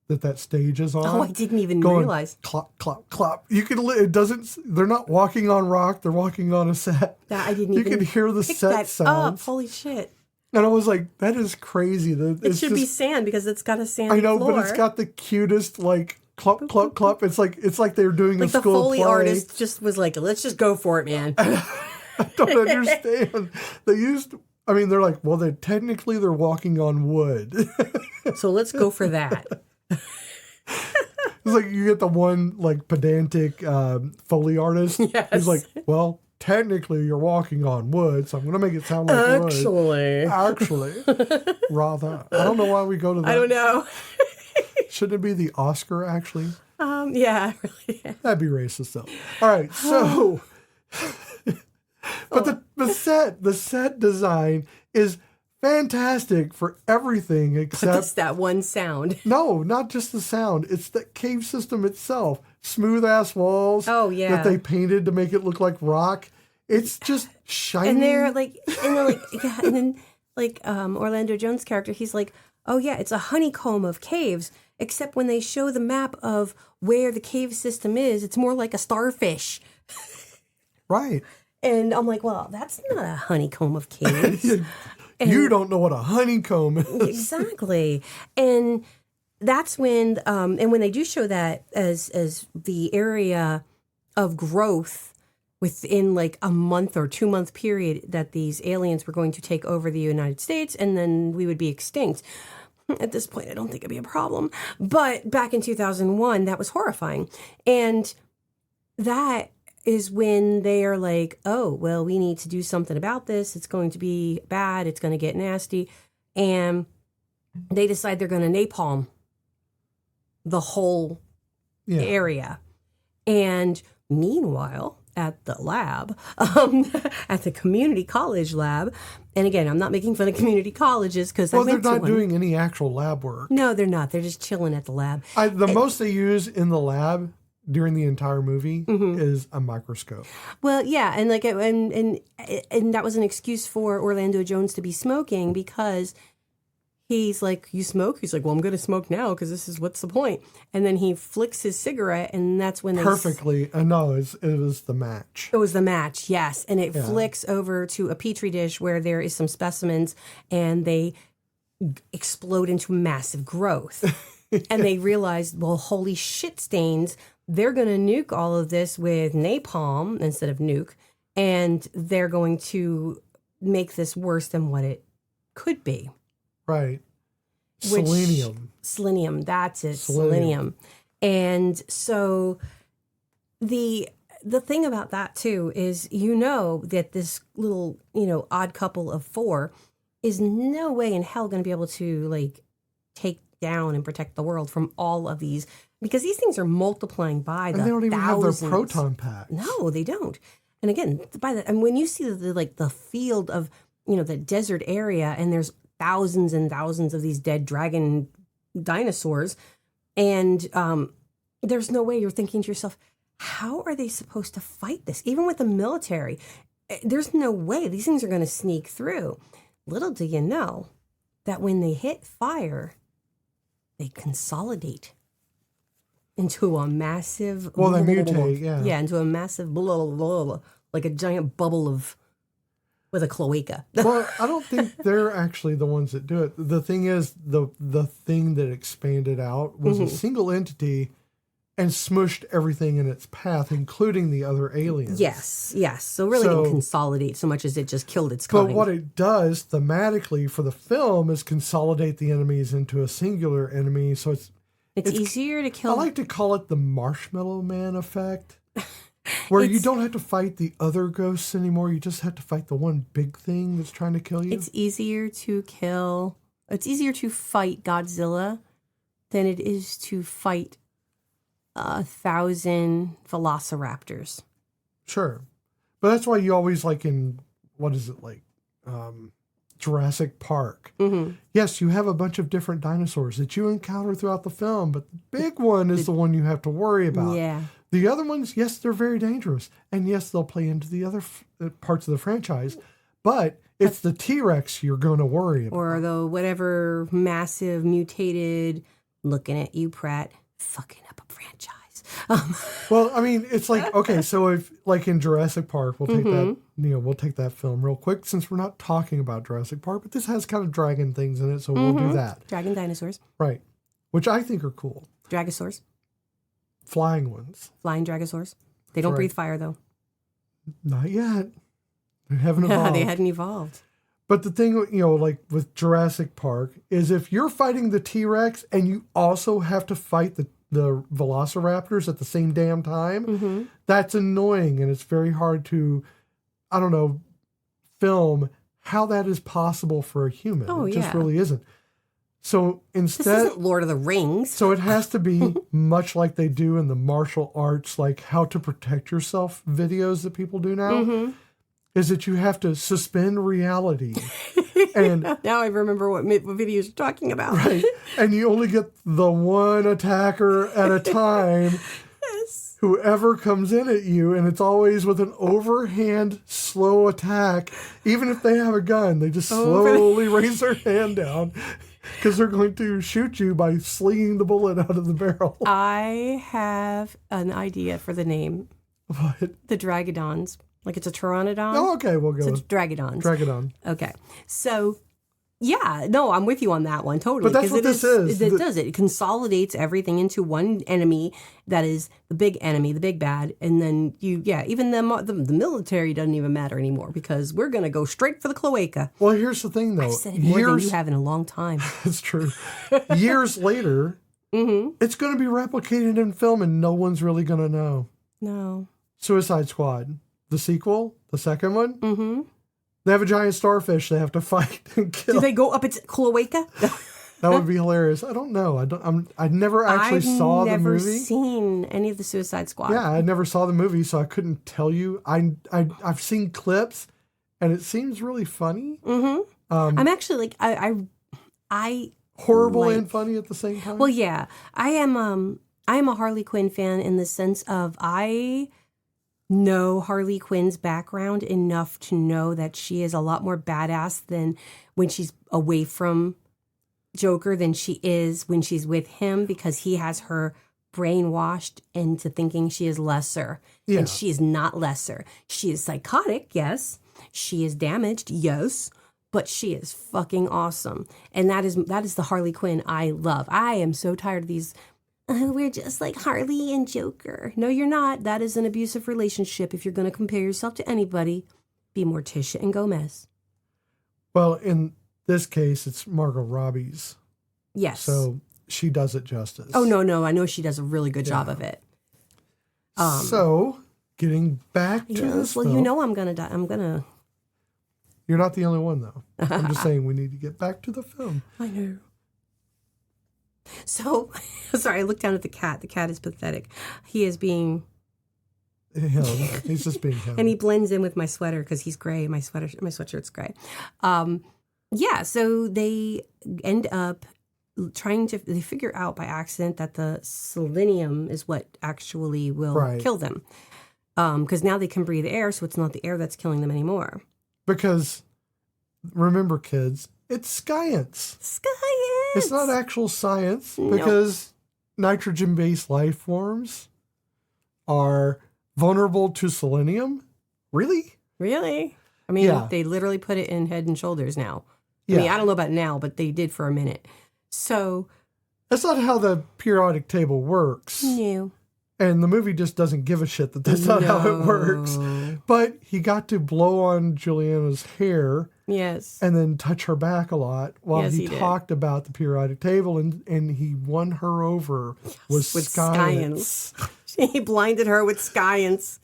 that stage is on. Oh, I didn't even realize. Clop, clop, clop. You can. It doesn't. They're not walking on rock. They're walking on a set. That I didn't. You can hear the set sounds. Holy shit! And I was like, that is crazy. It should be sand because it's got a sand. I know, floor. but it's got the cutest clop, clop, clop. It's like they're doing a school play. The Foley artist just was like, let's just go for it, man. I don't understand. They're like, well, they're walking on wood. So let's go for that. It's like you get the one like pedantic Foley artist. Yes. He's like, well, technically you're walking on wood, so I'm going to make it sound like wood. Actually. Rather. I don't know why we go to that. I don't know. Shouldn't it be the Oscar, actually? Yeah, really. That'd be racist, though. All right, so... But the set design is fantastic for everything except... It's that one sound. No, not just the sound. It's the cave system itself. Smooth-ass walls. Oh, yeah. That they painted to make it look like rock. It's just shiny. And then Orlando Jones' character, he's like, oh, yeah, it's a honeycomb of caves, except when they show the map of where the cave system is, it's more like a starfish. Right. And I'm like, well, that's not a honeycomb of caves. You don't know what a honeycomb is. Exactly. And that's when, and when they do show that as the area of growth within like a month or 2 month period that these aliens were going to take over the United States and then we would be extinct. At this point, I don't think it'd be a problem. But back in 2001, that was horrifying. And that is when they are like, oh, well, we need to do something about this. It's going to be bad. It's going to get nasty. And they decide they're going to napalm the whole area. And meanwhile, at the lab, at the community college lab, and again, I'm not making fun of community colleges because they're not doing any actual lab work. No, they're not. They're just chilling at the lab. Most they use in the lab during the entire movie is a microscope. Well, yeah, and like and that was an excuse for Orlando Jones to be smoking because he's like, you smoke? He's like, well, I'm going to smoke now because this is what's the point? And then he flicks his cigarette, and that's when they... Perfectly. No, it was the match. It was the match, yes. And it flicks over to a petri dish where there is some specimens, and they explode into massive growth. And they realize, well, holy shit stains, they're going to nuke all of this with napalm instead of nuke, and they're going to make this worse than what it could be. Right. Selenium. That's it. Selenium. And so the thing about that too is, that this little, odd couple of four is no way in hell going to be able to like take down and protect the world from all of these, because these things are multiplying by the thousands. And they don't even have their proton packs. No, they don't. And again, and when you see the field of, the desert area, and there's thousands and thousands of these dead dragon dinosaurs, and there's no way you're thinking to yourself, how are they supposed to fight this? Even with the military, there's no way these things are going to sneak through. Little do you know that when they hit fire, they consolidate into a massive... Well, they mutate, yeah. Yeah, into a massive... like a giant bubble with a cloaca. Well, I don't think they're actually the ones that do it. The thing is, the thing that expanded out was a single entity and smushed everything in its path, including the other aliens. Yes. So really didn't consolidate so much as it just killed its kind. But what it does thematically for the film is consolidate the enemies into a singular enemy. So it's easier to kill. I like to call it the Marshmallow Man effect. Where you don't have to fight the other ghosts anymore. You just have to fight the one big thing that's trying to kill you. It's easier to fight Godzilla than it is to fight 1,000 velociraptors. Sure. But that's why you always like in, what is it like, Jurassic Park. Mm-hmm. Yes, you have a bunch of different dinosaurs that you encounter throughout the film, but the big one is the one you have to worry about. Yeah. The other ones, yes, they're very dangerous. And yes, they'll play into the other parts of the franchise. But it's the T-Rex you're going to worry about. Or the whatever massive mutated, looking at you, Pratt, fucking up a franchise. Well, I mean, it's like, okay, so if, like in Jurassic Park, we'll take that, we'll take that film real quick since we're not talking about Jurassic Park, but this has kind of dragon things in it, so we'll do that. Dragon dinosaurs. Right. Which I think are cool. Dragosaurs. Flying ones. Flying dragosaurs. They don't breathe fire, though. Not yet. They haven't evolved. They hadn't evolved. But the thing, like with Jurassic Park, is if you're fighting the T-Rex and you also have to fight the velociraptors at the same damn time, that's annoying. And it's very hard to, film how that is possible for a human. It just really isn't. So instead, this isn't Lord of the Rings. So it has to be much like they do in the martial arts, like how to protect yourself videos that people do now, is that you have to suspend reality. And now I remember what videos you're talking about. Right. And you only get the one attacker at a time. Yes. Whoever comes in at you, and it's always with an overhand, slow attack. Even if they have a gun, they just slowly raise their hand down. Because they're going to shoot you by slinging the bullet out of the barrel. I have an idea for the name. What? The Dragodons. Like it's a pteranodon. Oh, okay, we'll go. It's Dragodons. Dragodon. Okay. So, yeah, no, I'm with you on that one, totally. But that's what this is. It does. It consolidates everything into one enemy that is the big enemy, the big bad. And then even the military doesn't even matter anymore because we're going to go straight for the Cloaca. Well, here's the thing, though. I've said it more than you have in a long time. It's true. Years later, it's going to be replicated in film and no one's really going to know. No. Suicide Squad. The sequel, the second one, they have a giant starfish they have to fight and kill. Do they go up its cloaca? That would be hilarious. I don't know. I never actually saw the movie. I've never seen any of the Suicide Squad. Yeah, I never saw the movie, so I couldn't tell you. I've seen clips, and it seems really funny. I'm actually like I horrible and funny at the same time. Well, yeah, I am a Harley Quinn fan in the sense of I know Harley Quinn's background enough to know that she is a lot more badass than when she's away from Joker than she is when she's with him because he has her brainwashed into thinking she is lesser. Yeah. And she is not lesser. She is psychotic, yes. She is damaged, yes. But she is fucking awesome. And that is the Harley Quinn I love. I am so tired of these, we're just like Harley and Joker. No, you're not. That is an abusive relationship. If you're going to compare yourself to anybody, be Morticia and Gomez. Well, in this case, it's Margot Robbie's. Yes. So she does it justice. Oh, no. I know she does a really good job of it. So, getting back to this well, film, you know I'm going to die. I'm going to... You're not the only one, though. I'm just saying we need to get back to the film. I know. So, sorry, I looked down at the cat. The cat is pathetic. He is being... Him. He's just being him. And he blends in with my sweater because he's gray. My sweatshirt's gray. So they end up they figure out by accident that the selenium is what actually will kill them. Because now they can breathe air, so it's not the air that's killing them anymore. Because, remember, kids, it's Skyance. Skyance! It's not actual science because nitrogen-based life forms are vulnerable to selenium. Really? Really? I mean, they literally put it in Head and Shoulders now. I mean, I don't know about now, but they did for a minute. So... That's not how the periodic table works. No. And the movie just doesn't give a shit that that's not how it works. But he got to blow on Juliana's hair. Yes. And then touch her back a lot while he talked about the periodic table. And he won her over with Skyance. He blinded her with Skyance.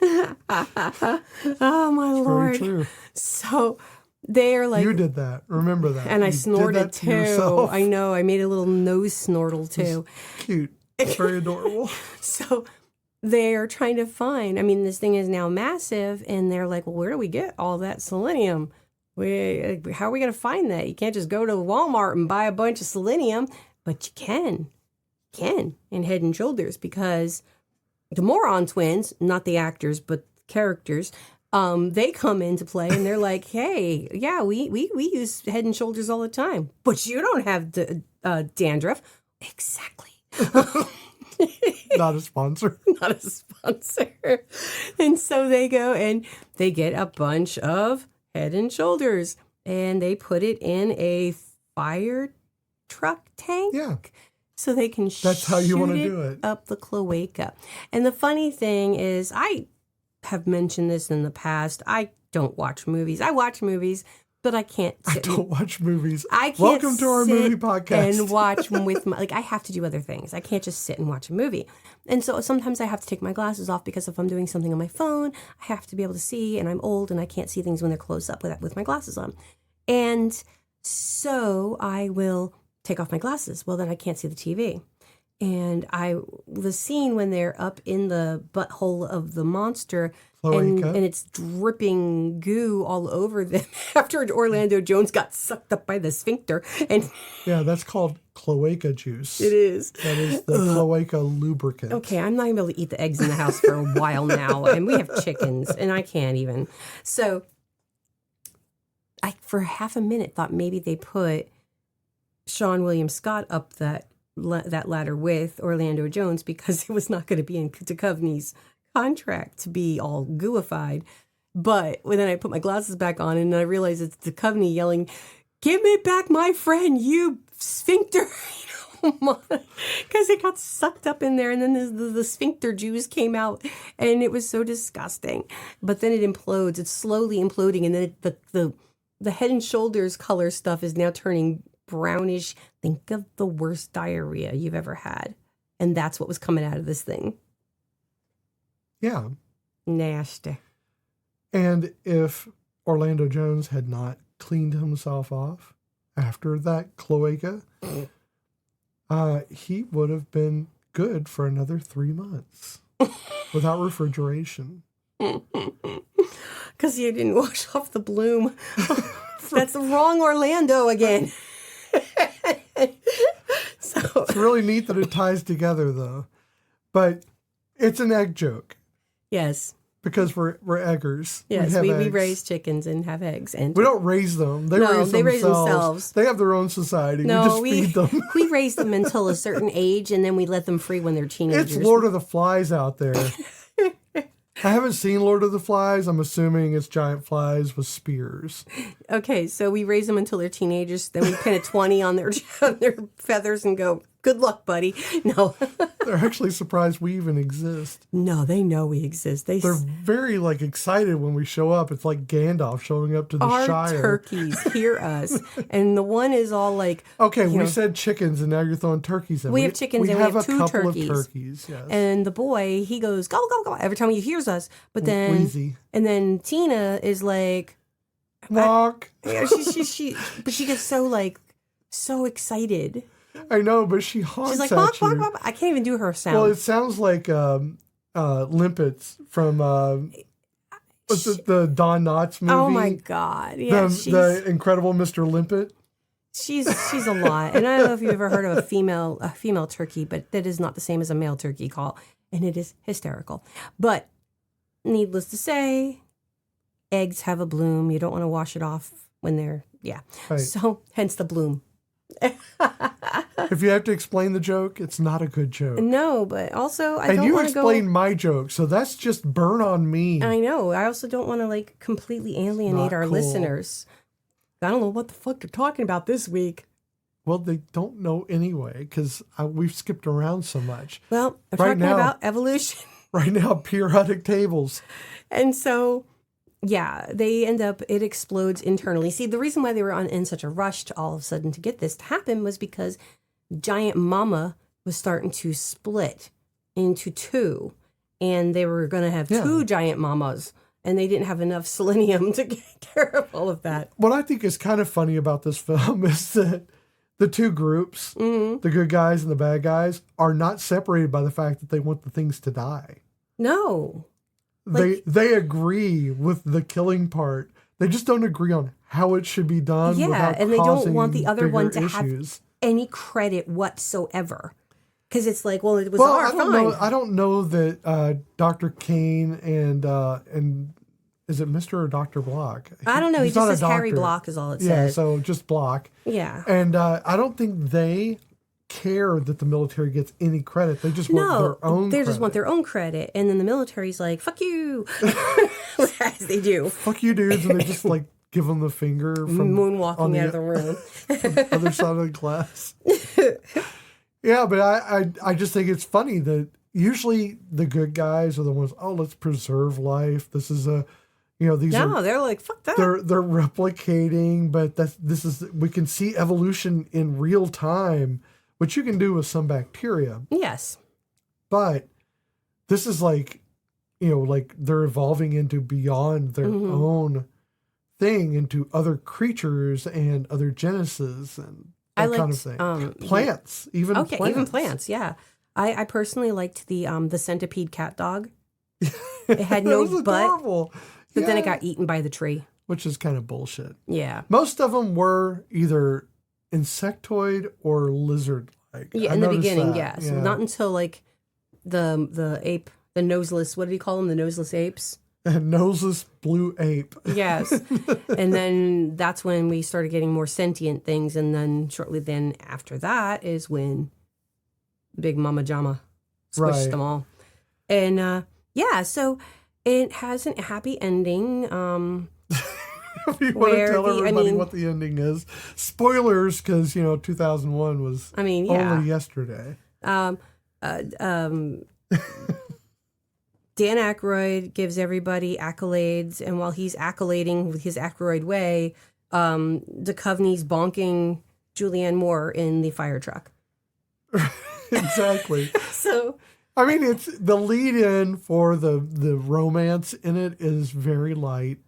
Oh, my Lord. Very true. So they're like... You did that. Remember that. And I snorted, too. Yourself. I know. I made a little nose snortle, too. It's cute. It's very adorable. So... They're trying to find, this thing is now massive, and they're like, well, where do we get all that selenium? How are we going to find that? You can't just go to Walmart and buy a bunch of selenium, but you can in Head and Shoulders, because the Moron twins, not the actors, but characters, they come into play, and they're like, hey, yeah, we use Head and Shoulders all the time, but you don't have the dandruff. Exactly. Not a sponsor. Not a sponsor. And so they go and they get a bunch of Head and Shoulders and they put it in a fire truck tank. Yeah. So they can That's how you want to do it. Up the Cloaca. And the funny thing is, I have mentioned this in the past. I don't watch movies. I watch movies, but I can't sit. I don't watch movies. I can't Welcome to our movie podcast. And watch with my, I have to do other things. I can't just sit and watch a movie. And so sometimes I have to take my glasses off because if I'm doing something on my phone, I have to be able to see, and I'm old and I can't see things when they're close up with my glasses on. And so I will take off my glasses. Well, then I can't see the TV. And the scene when they're up in the butthole of the monster and it's dripping goo all over them after Orlando Jones got sucked up by the sphincter. And yeah, that's called cloaca juice. It is. That is the cloaca lubricant. Okay, I'm not even able to eat the eggs in the house for a while now. And we have chickens, and I can't even. So I, for half a minute, thought maybe they put Sean William Scott up that ladder with Orlando Jones because it was not going to be in Duchovny's contract to be all gooified. But when then I put my glasses back on and I realized it's Duchovny yelling, "Give me back my friend, you sphincter!" Because it got sucked up in there, and then the sphincter juice came out, and it was so disgusting. But then it implodes. It's slowly imploding, and then the Head and Shoulders color stuff is now turning brownish. Think of the worst diarrhea you've ever had. And that's what was coming out of this thing. Yeah. Nasty. And if Orlando Jones had not cleaned himself off after that cloaca, he would have been good for another 3 months without refrigeration. Because he didn't wash off the bloom. That's the wrong Orlando again. So it's really neat that it ties together, though. But it's an egg joke. Yes. Because we're eggers. Yes, we we raise chickens and have eggs. And we don't raise them. They raise themselves. They have their own society. No, we just feed them. We raise them until a certain age, and then we let them free when they're teenagers. It's Lord of the Flies out there. I haven't seen Lord of the Flies. I'm assuming it's giant flies with spears. Okay, so we raise them until they're teenagers. Then we pin a 20 on their feathers and go, good luck, buddy. No. They're actually surprised we even exist. No, they know we exist. They're very excited when we show up. It's like Gandalf showing up to the Our Shire. turkeys hear us. And the one is all like... Okay, we said chickens and now you're throwing turkeys in. We have chickens and we have 2 turkeys. Of turkeys, yes. And the boy, he goes, go, go, go, every time he hears us. But then... Wheezy. And then Tina is like... Walk. Yeah, but she gets so excited. I know, but she honks She's like, at bonk, you. bonk, bonk. I can't even do her sound. Well, it sounds like Limpets from the Don Knotts movie. Oh my God! Yeah, the Incredible Mr. Limpet. She's a lot, and I don't know if you've ever heard of a female turkey, but that is not the same as a male turkey call, and it is hysterical. But needless to say, eggs have a bloom. You don't want to wash it off when they're Right. So hence the bloom. If you have to explain the joke, it's not a good joke. No, but also I and don't you want to explained my joke, so that's just burn on me. I know. I also don't want to completely alienate our listeners. I don't know what the fuck they're talking about this week. Well, they don't know anyway because we've skipped around so much. Well, I'm talking about evolution. Right now, periodic tables. And so, yeah, it explodes internally. See, the reason why they were in such a rush to all of a sudden to get this to happen was because Giant Mama was starting to split into 2. And they were going to have 2 Giant Mamas. And they didn't have enough selenium to take care of all of that. What I think is kind of funny about this film is that the 2 groups, the good guys and the bad guys, are not separated by the fact that they want the things to die. No. They agree with the killing part. They just don't agree on how it should be done. Yeah, and they don't want the other one to issues. have any credit whatsoever. Because it's like, well, it was our fine. I don't know that Dr. Kane and is it Mr. or Dr. Block? I don't know. He just says Harry Block is all it says. Yeah, so just Block. Yeah. And I don't think they care that the military gets any credit. They just want their own credit. They just want their own credit. And then the military's like, fuck you. As they do. Fuck you, dudes. And they just give them the finger from moonwalking out of the room. From the other side of the glass. Yeah, but I just think it's funny that usually the good guys are the ones, let's preserve life. This is they're like, fuck that. They're replicating, but we can see evolution in real time, which you can do with some bacteria. Yes. But this is they're evolving into beyond their own thing, into other creatures and other genesis and that kind of thing. Plants, even plants. Okay, even plants, yeah. I personally liked the centipede cat dog. It had no butt. Adorable. But then it got eaten by the tree. Which is kind of bullshit. Yeah. Most of them were either insectoid or lizard-like. Yeah, in the beginning, yes. Yeah. Not until the ape, the noseless, what did he call them? The noseless apes? Noseless blue ape. Yes. And then that's when we started getting more sentient things. And then shortly then after that is when Big Mama Jama squished them all. And so it has a happy ending. If you want to tell everybody what the ending is. Spoilers, because, 2001 was only yesterday. Dan Aykroyd gives everybody accolades, and while he's accolading with his Aykroyd way, Duchovny's bonking Julianne Moore in the fire truck. Exactly. So, I mean, it's the lead-in for the romance in it is very light.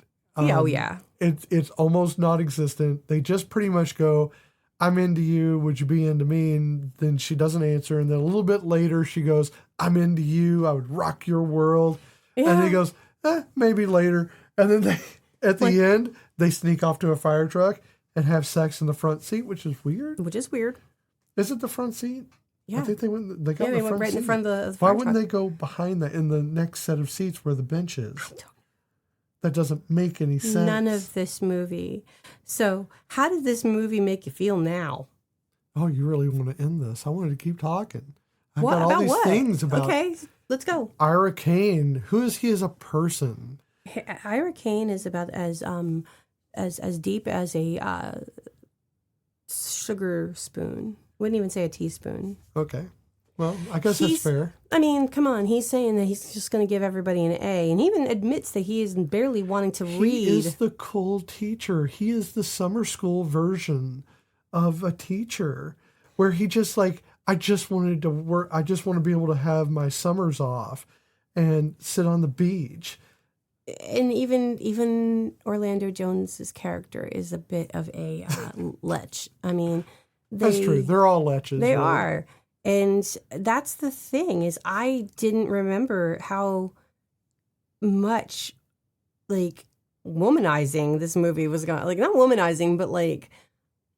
It's almost non-existent. They just pretty much go, I'm into you, would you be into me? And then she doesn't answer. And then a little bit later, she goes, I'm into you, I would rock your world. Yeah. And he goes, maybe later. And then at the end, they sneak off to a fire truck and have sex in the front seat, which is weird. Which is weird. Is it the front seat? Yeah. I think they went. They got Yeah, in they the went front right seat. in front of the Why fire wouldn't truck. they go behind that in the next set of seats where the bench is? That doesn't make any sense. None of this movie. So, how did this movie make you feel now? Oh, you really want to end this? I wanted to keep talking. I've What got all about these what? things about Okay, let's go. Ira Kane. Who is he as a person? Ira Kane is about as deep as a sugar spoon. Wouldn't even say a teaspoon. Okay. Well, I guess that's fair. I mean, come on. He's saying that he's just going to give everybody an A, and he even admits that he is barely wanting to read. He is the cool teacher. He is the summer school version of a teacher, where he just like, I just wanted to work. I just want to be able to have my summers off and sit on the beach. And even Orlando Jones's character is a bit of a lech. I mean, That's true. They're all leches. They really. are. And that's the thing, is I didn't remember how much like womanizing this movie was going, like not womanizing, but like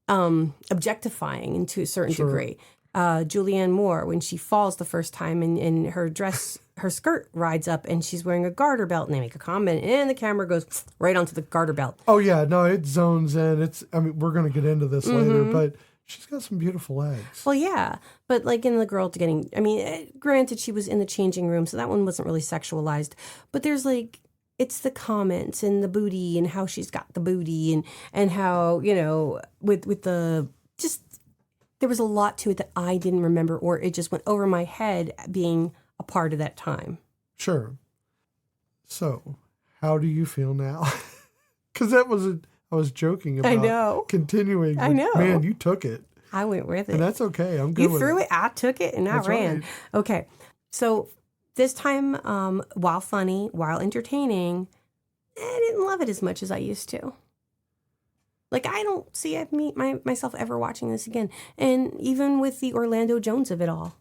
objectifying into a certain degree. Julianne Moore, when she falls the first time and her dress, her skirt rides up and she's wearing a garter belt, and they make a comment and the camera goes right onto the garter belt. Oh yeah, no, it zones in. I mean, we're going to get into this later, but she's got some beautiful legs. Well, yeah, but like in the girl getting, I mean, granted she was in the changing room, so that one wasn't really sexualized, but there's like, it's the comments and the booty and how she's got the booty and how, you know, with the, just, there was a lot to it that I didn't remember, or it just went over my head being a part of that time. Sure. So, how do you feel now? Because I was joking about I know. continuing. I know. Man, you took it. I went with it. And that's okay. I'm good You threw it, I took it, and That's I ran. right. Okay. So this time, while funny, while entertaining, I didn't love it as much as I used to. Like, I don't see myself ever watching this again. And even with the Orlando Jones of it all,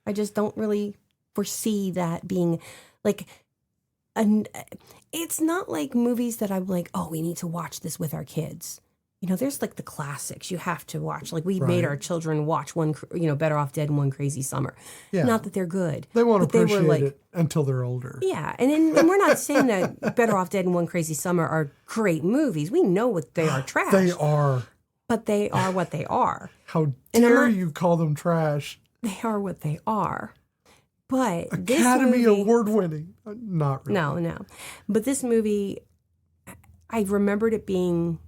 I just don't really foresee that being like, it's not like movies that I'm like, oh, we need to watch this with our kids. You know, there's like the classics you have to watch. Like we made our children watch Better Off Dead and One Crazy Summer. Yeah. Not that they're good. They won't appreciate it until they're older. Yeah. And we're not saying that Better Off Dead and One Crazy Summer are great movies. We know what they are trash. They are. But they are what they are. How dare you call them trash? They are what they are. But Academy Award winning. Not really. No. But this movie, I remembered it being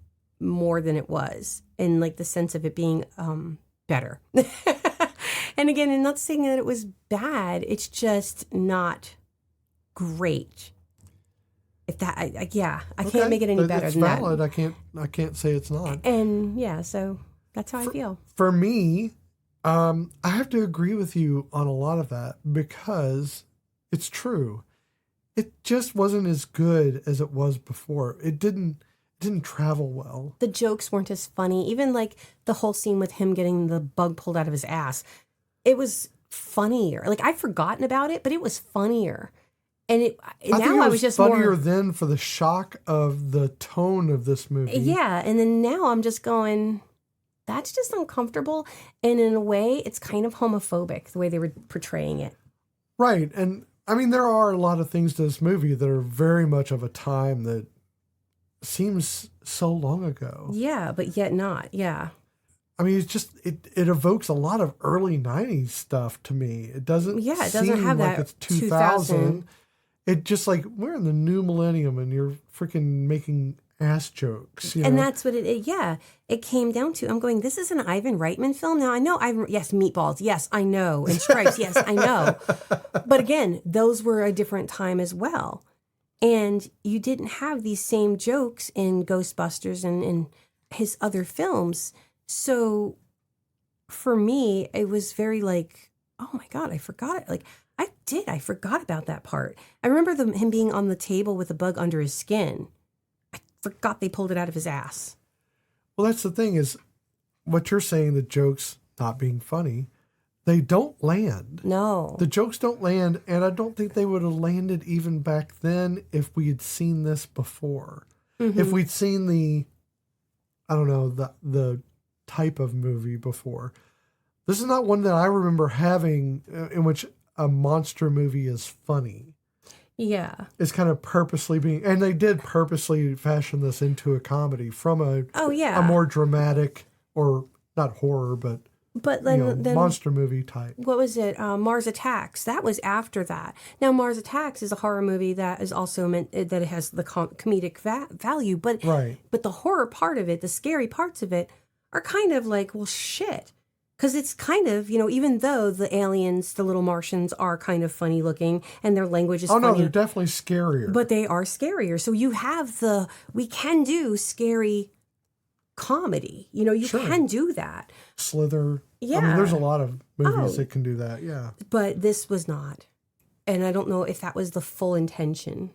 more than it was, in like the sense of it being better. And again, I'm not saying that it was bad. It's just not great. If that, I can't make it any better it's than valid. that. I can't say it's not. And yeah, so that's how I feel. For me, I have to agree with you on a lot of that, because it's true. It just wasn't as good as it was before. It didn't travel well. The jokes weren't as funny. Even like the whole scene with him getting the bug pulled out of his ass, it was funnier. Like I'd forgotten about it, but it was funnier. And I was just funnier then for the shock of the tone of this movie. Yeah, and then now I'm just going, that's just uncomfortable. And in a way, it's kind of homophobic, the way they were portraying it. Right. And I mean, there are a lot of things to this movie that are very much of a time that seems so long ago. Yeah, but yet not. Yeah. I mean, it's just, it evokes a lot of early 90s stuff to me. It doesn't seem have like that it's 2000. It just like, we're in the new millennium and you're freaking making ass jokes. You know? And that's what it came down to. I'm going, this is an Ivan Reitman film. Now I know, yes, Meatballs. Yes, I know. And Stripes. Yes, I know. But again, those were a different time as well. And you didn't have these same jokes in Ghostbusters and in his other films. So for me, it was very like, oh my God, I forgot it. Like I forgot about that part. I remember him being on the table with a bug under his skin. I forgot they pulled it out of his ass. Well, that's the thing is, what you're saying, the jokes not being funny, they don't land. No. The jokes don't land, and I don't think they would have landed even back then if we had seen this before. Mm-hmm. If we'd seen the type of movie before. This is not one that I remember having in which a monster movie is funny. Yeah. It's kind of purposely being, and they did purposely fashion this into a comedy from a more dramatic, or not horror, but then monster movie type. What was it? Mars Attacks. That was after that. Now, Mars Attacks is a horror movie that is also meant that it has the comedic value, but but the horror part of it, the scary parts of it, are kind of like, well, shit. Because it's kind of, even though the aliens, the little Martians, are kind of funny looking and their language is funny. Oh, no, they're definitely scarier. But they are scarier. So you have we can do scary comedy. You can do that. Slither. Yeah. I mean, there's a lot of movies that can do that, yeah. But this was not. And I don't know if that was the full intention.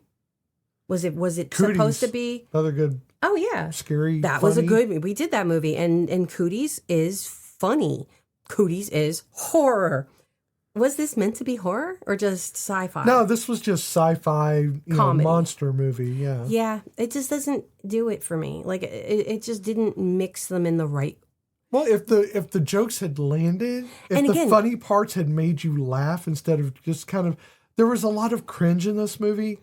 Was it Cooties, supposed to be? Another good. Oh, yeah. Scary, That funny. was a good movie. We did that movie. And Cooties is funny. Cooties is horror. Was this meant to be horror or just sci-fi? No, this was just sci-fi monster movie. Yeah. Yeah, it just doesn't do it for me. Like it just didn't mix them in the right. Well, if the jokes had landed, if the funny parts had made you laugh instead of just kind of, there was a lot of cringe in this movie.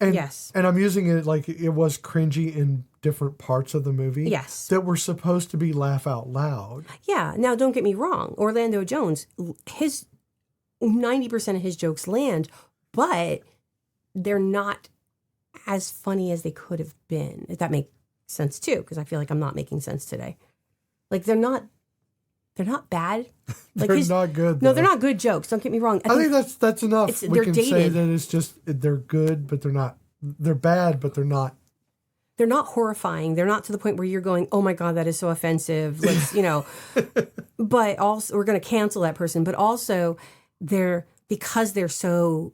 And, yes. And I'm using it like it was cringy in different parts of the movie. Yes. That were supposed to be laugh out loud. Yeah. Now, don't get me wrong. Orlando Jones, his 90% of his jokes land, but they're not as funny as they could have been. If that makes sense too, because I feel like I'm not making sense today. Like they're not bad. Like they're not good. No, they're not good jokes. Don't get me wrong. I think that's enough. We can dated. say that it's just they're good, but they're not. They're bad, but they're not. They're not horrifying. They're not to the point where you're going, oh my God, that is so offensive. Let's, But also, we're going to cancel that person. But also, because they're so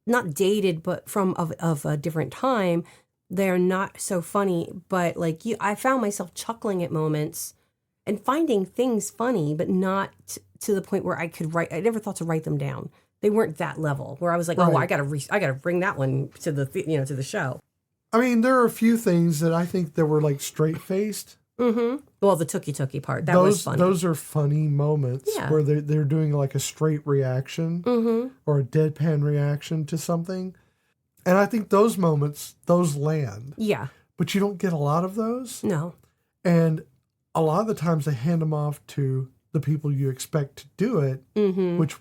not dated, but of a different time, they're not so funny. But I found myself chuckling at moments and finding things funny, but not to the point where I never thought to write them down. They weren't that level where I was like, oh, I gotta bring that one to the show. I mean, there are a few things that I think that were like straight faced. Mm-hmm. Well, the Tookie part, that was funny. Those are funny moments where they're doing like a straight reaction or a deadpan reaction to something. And I think those moments, those land. Yeah. But you don't get a lot of those. No. And a lot of the times they hand them off to the people you expect to do it, which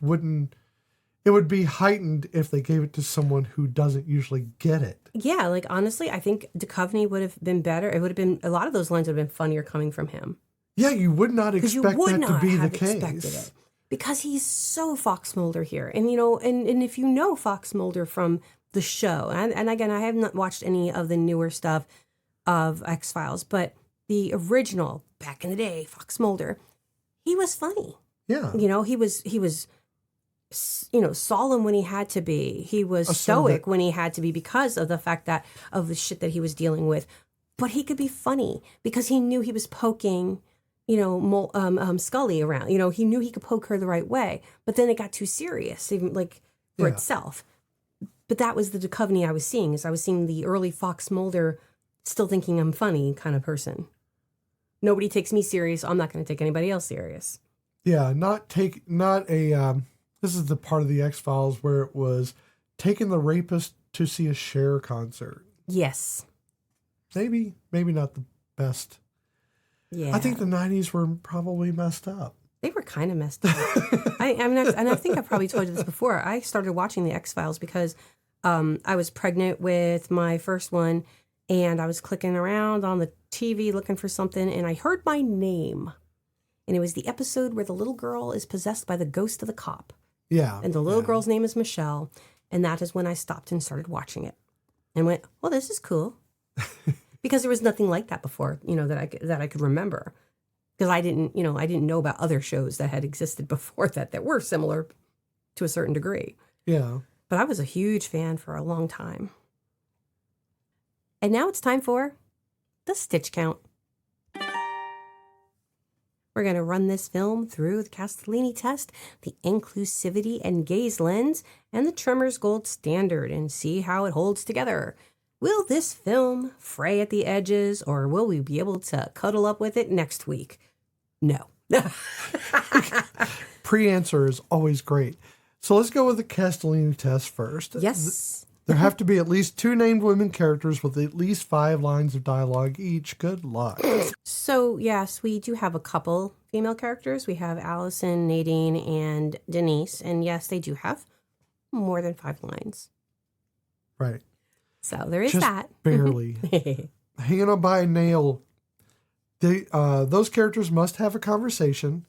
it would be heightened if they gave it to someone who doesn't usually get it. Yeah, honestly, I think Duchovny would have been better. It would have been, a lot of those lines would have been funnier coming from him. Yeah, you would not expect that to be the case. Because he's so Fox Mulder here. And, and if you know Fox Mulder from the show, and again, I have not watched any of the newer stuff of X-Files, but the original, back in the day, Fox Mulder, he was funny. Yeah. He was solemn when he had to be. He was stoic when he had to be because of the fact of the shit that he was dealing with. But he could be funny because he knew he was poking, Scully around. He knew he could poke her the right way. But then it got too serious, even for itself. But that was the Duchovny I was seeing. Is I was seeing the early Fox Mulder, still thinking I'm funny kind of person. Nobody takes me serious. I'm not going to take anybody else serious. Yeah, this is the part of the X-Files where it was taking the rapist to see a Cher concert. Yes. Maybe not the best. Yeah. I think the 90s were probably messed up. They were kind of messed up. I think I've probably told you this before. I started watching the X-Files because I was pregnant with my first one, and I was clicking around on the TV looking for something, and I heard my name. And it was the episode where the little girl is possessed by the ghost of the cop. Yeah. And the little girl's name is Michelle. And that is when I stopped and started watching it and went, well, this is cool. Because there was nothing like that before, that I could remember. Because I didn't know about other shows that had existed before that were similar to a certain degree. Yeah. But I was a huge fan for a long time. And now it's time for the Stitch Count. We're going to run this film through the Castellini test, the inclusivity and gaze lens, and the Tremors gold standard and see how it holds together. Will this film fray at the edges, or will we be able to cuddle up with it next week? No, Pre-answer is always great. So let's go with the Castellini test first. Yes. There have to be at least 2 named women characters with at least 5 lines of dialogue each. Good luck. So, yes, we do have a couple female characters. We have Allison, Nadine, and Denise. And yes, they do have more than 5 lines. Right. So there is Just that. barely. Hanging on by a nail. Those characters must have a conversation,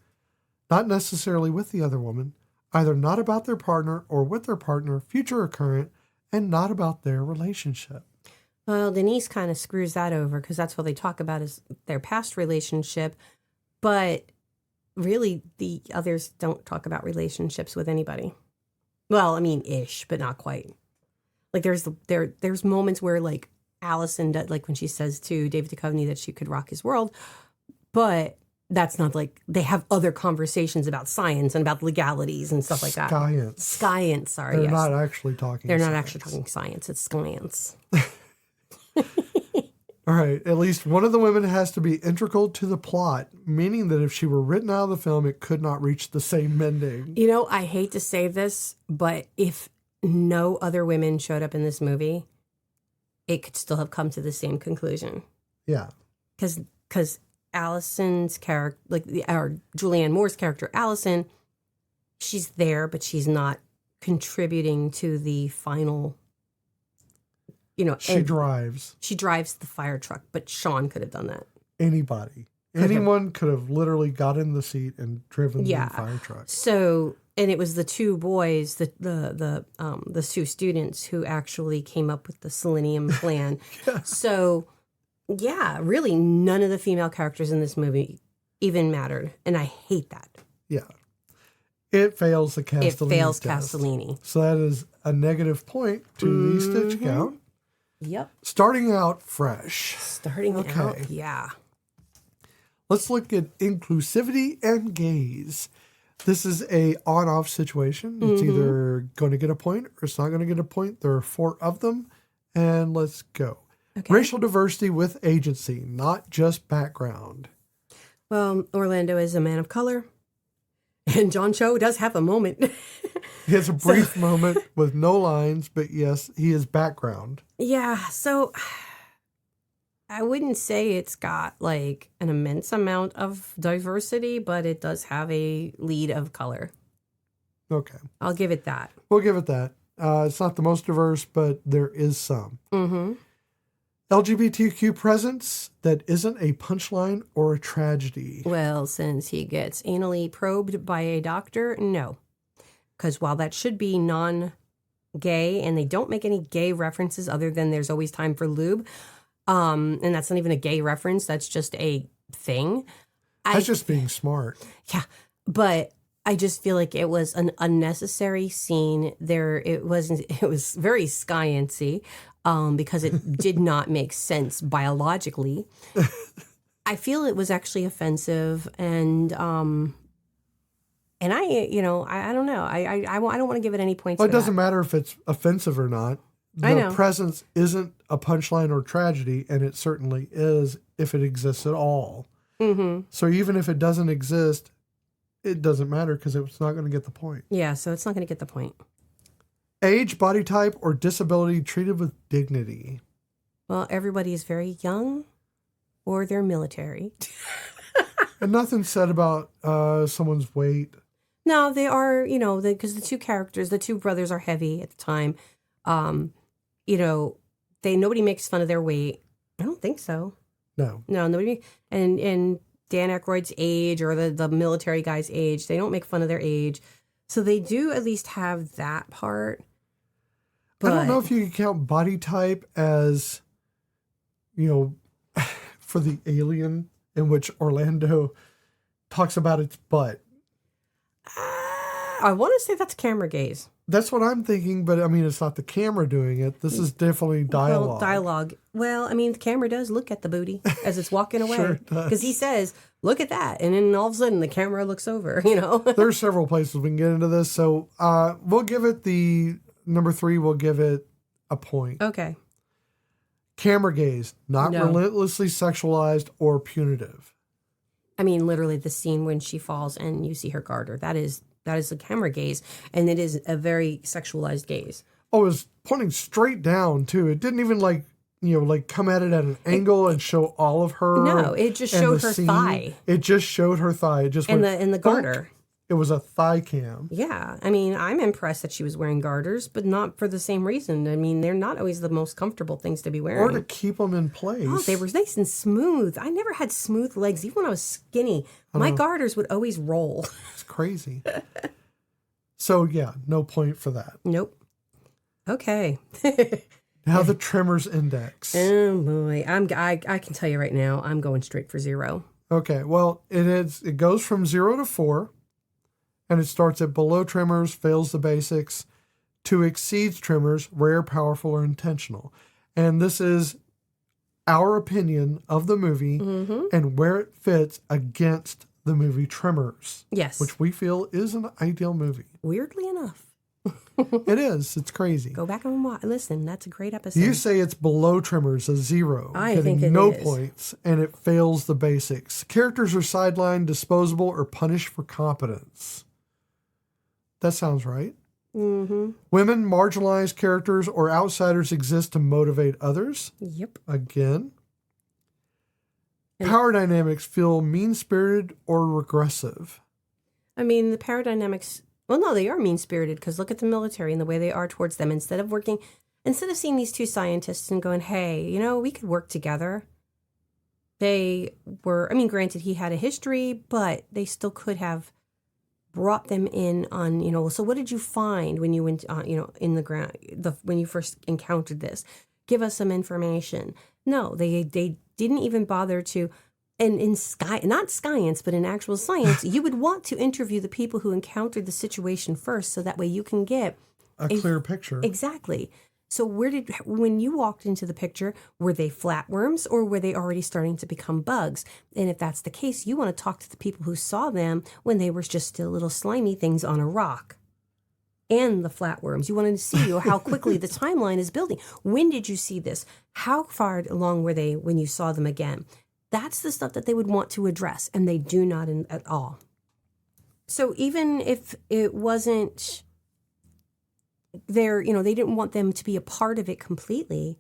not necessarily with the other woman, either not about their partner or with their partner, future or current, and not about their relationship. Well, Denise kind of screws that over because that's what they talk about is their past relationship. But really, the others don't talk about relationships with anybody. Well, I mean, ish, but not quite. Like there's moments where like Allison, like when she says to David Duchovny that she could rock his world, but that's not like they have other conversations about science and about legalities and stuff like that. Skyance, sorry. They're not actually talking They're not science. actually talking science. It's Skyance. All right. At least one of the women has to be integral to the plot, meaning that if she were written out of the film, it could not reach the same ending. You know, I hate to say this, but if no other women showed up in this movie, it could still have come to the same conclusion. Yeah. Because Allison's character, or Julianne Moore's character, Allison, she's there, but she's not contributing to the final, She drives. She drives the fire truck, but Sean could have done that. Anyone could have literally got in the seat and driven the fire truck. So, and it was the 2 boys, the 2 students who actually came up with the selenium plan. Yeah. So, yeah, really none of the female characters in this movie even mattered. And I hate that. Yeah. It fails the Castellini test. It fails Castellini. So that is a negative point to the stitch count. Yep. Starting out fresh. Out, yeah. Let's look at inclusivity and gaze. This is a on-off situation. It's either going to get a point or it's not going to get a point. There are 4 of them. And let's go. Okay. Racial diversity with agency, not just background. Well, Orlando is a man of color. And John Cho does have a moment. He has a brief moment with no lines, but yes, he is background. Yeah, so I wouldn't say it's got like an immense amount of diversity, but it does have a lead of color. Okay. I'll give it that. We'll give it that. It's not the most diverse, but there is some. Mm-hmm. LGBTQ presence that isn't a punchline or a tragedy. Well, since he gets anally probed by a doctor, no. Because while that should be non-gay, and they don't make any gay references other than there's always time for lube, and that's not even a gay reference, that's just a thing. That's just being smart. Yeah, but I just feel like it was an unnecessary scene. It was very Skyance-y, because it did not make sense biologically. I feel it was actually offensive, and I don't know. I don't want to give it any points. Well, it for doesn't that. matter if it's offensive or not. I The know. presence isn't a punchline or tragedy, and it certainly is if it exists at all. Mm-hmm. So even if it doesn't exist, it doesn't matter because it's not going to get the point. Yeah, so it's not going to get the point. Age, body type, or disability treated with dignity. Well, everybody is very young, or they're military. And nothing said about someone's weight. No, they are, because the 2 characters, the 2 brothers are heavy at the time. Nobody makes fun of their weight. I don't think so. No, nobody. And Dan Aykroyd's age or the military guy's age, they don't make fun of their age. So they do at least have that part. But I don't know if you can count body type as, for the Alien, in which Orlando talks about its butt. I want to say that's camera gaze. That's what I'm thinking, but I mean, it's not the camera doing it. This is definitely dialogue. Well, dialogue. Well, I mean, the camera does look at the booty as it's walking away. Sure it does. Because he says, look at that. And then all of a sudden the camera looks over, There's several places we can get into this. So we'll give it the number 3, we'll give it a point. Okay. Camera gaze, not No. relentlessly sexualized or punitive. I mean, literally the scene when she falls and you see her garter. That is a camera gaze, and it is a very sexualized gaze. Oh, it was pointing straight down too. It didn't even come at it at an angle and show all of her. No, it just showed her thigh. It just showed her thigh. It just in went, the garter. It was a thigh cam. Yeah, I mean, I'm impressed that she was wearing garters, but not for the same reason. I mean, they're not always the most comfortable things to be wearing. Or to keep them in place. Oh, they were nice and smooth. I never had smooth legs, even when I was skinny. My garters would always roll. It's crazy. So, yeah, no point for that. Nope. Okay. Now the Tremors Index. Oh, boy. I can tell you right now, I'm going straight for 0. Okay, well, it goes from 0 to 4. And it starts at below Tremors, fails the basics, to exceeds Tremors, rare, powerful, or intentional. And this is our opinion of the movie and where it fits against the movie Tremors. Yes. Which we feel is an ideal movie. Weirdly enough. It is. It's crazy. Go back and listen. That's a great episode. You say it's below Tremors, a 0. I think it no is. points, and it fails the basics. Characters are sidelined, disposable, or punished for competence. That sounds right. Mm-hmm. Women, marginalized characters, or outsiders exist to motivate others. Yep. Again. Power dynamics feel mean-spirited or regressive. I mean, the power dynamics, well, no, they are mean-spirited because look at the military and the way they are towards them. Instead of seeing these two scientists and going, hey, we could work together. They were, I mean, granted, he had a history, but they still could have brought them in on, so what did you find when you went, in the ground, when you first encountered this? Give us some information. No, they didn't even bother to, and not Skyance, but in actual science, you would want to interview the people who encountered the situation first, so that way you can get a clear picture. Exactly. So when you walked into the picture, were they flatworms or were they already starting to become bugs? And if that's the case, you want to talk to the people who saw them when they were just still little slimy things on a rock. And the flatworms. You wanted to see how quickly the timeline is building. When did you see this? How far along were they when you saw them again? That's the stuff that they would want to address, and they do not at all. So even if it wasn't they didn't want them to be a part of it completely,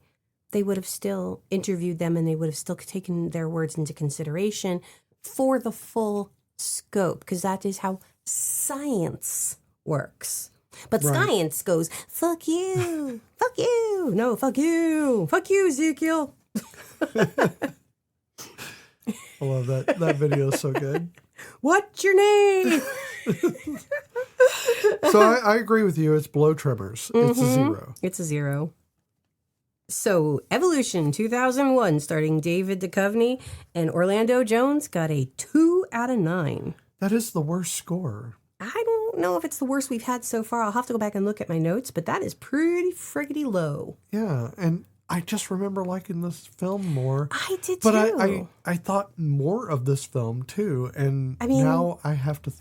they would have still interviewed them and they would have still taken their words into consideration for the full scope, because that is how science works. But right. Science goes, fuck you, fuck you, no, fuck you, Ezekiel. I love that. That video is so good. What's your name? So I agree with you. It's below Tremors. It's a 0. It's a 0. So Evolution 2001, starring David Duchovny and Orlando Jones, got a 2 out of 9. That is the worst score. I don't know if it's the worst we've had so far. I'll have to go back and look at my notes, but that is pretty friggity low. Yeah, and I just remember liking this film more. I did but too. But I thought more of this film too, and now I have to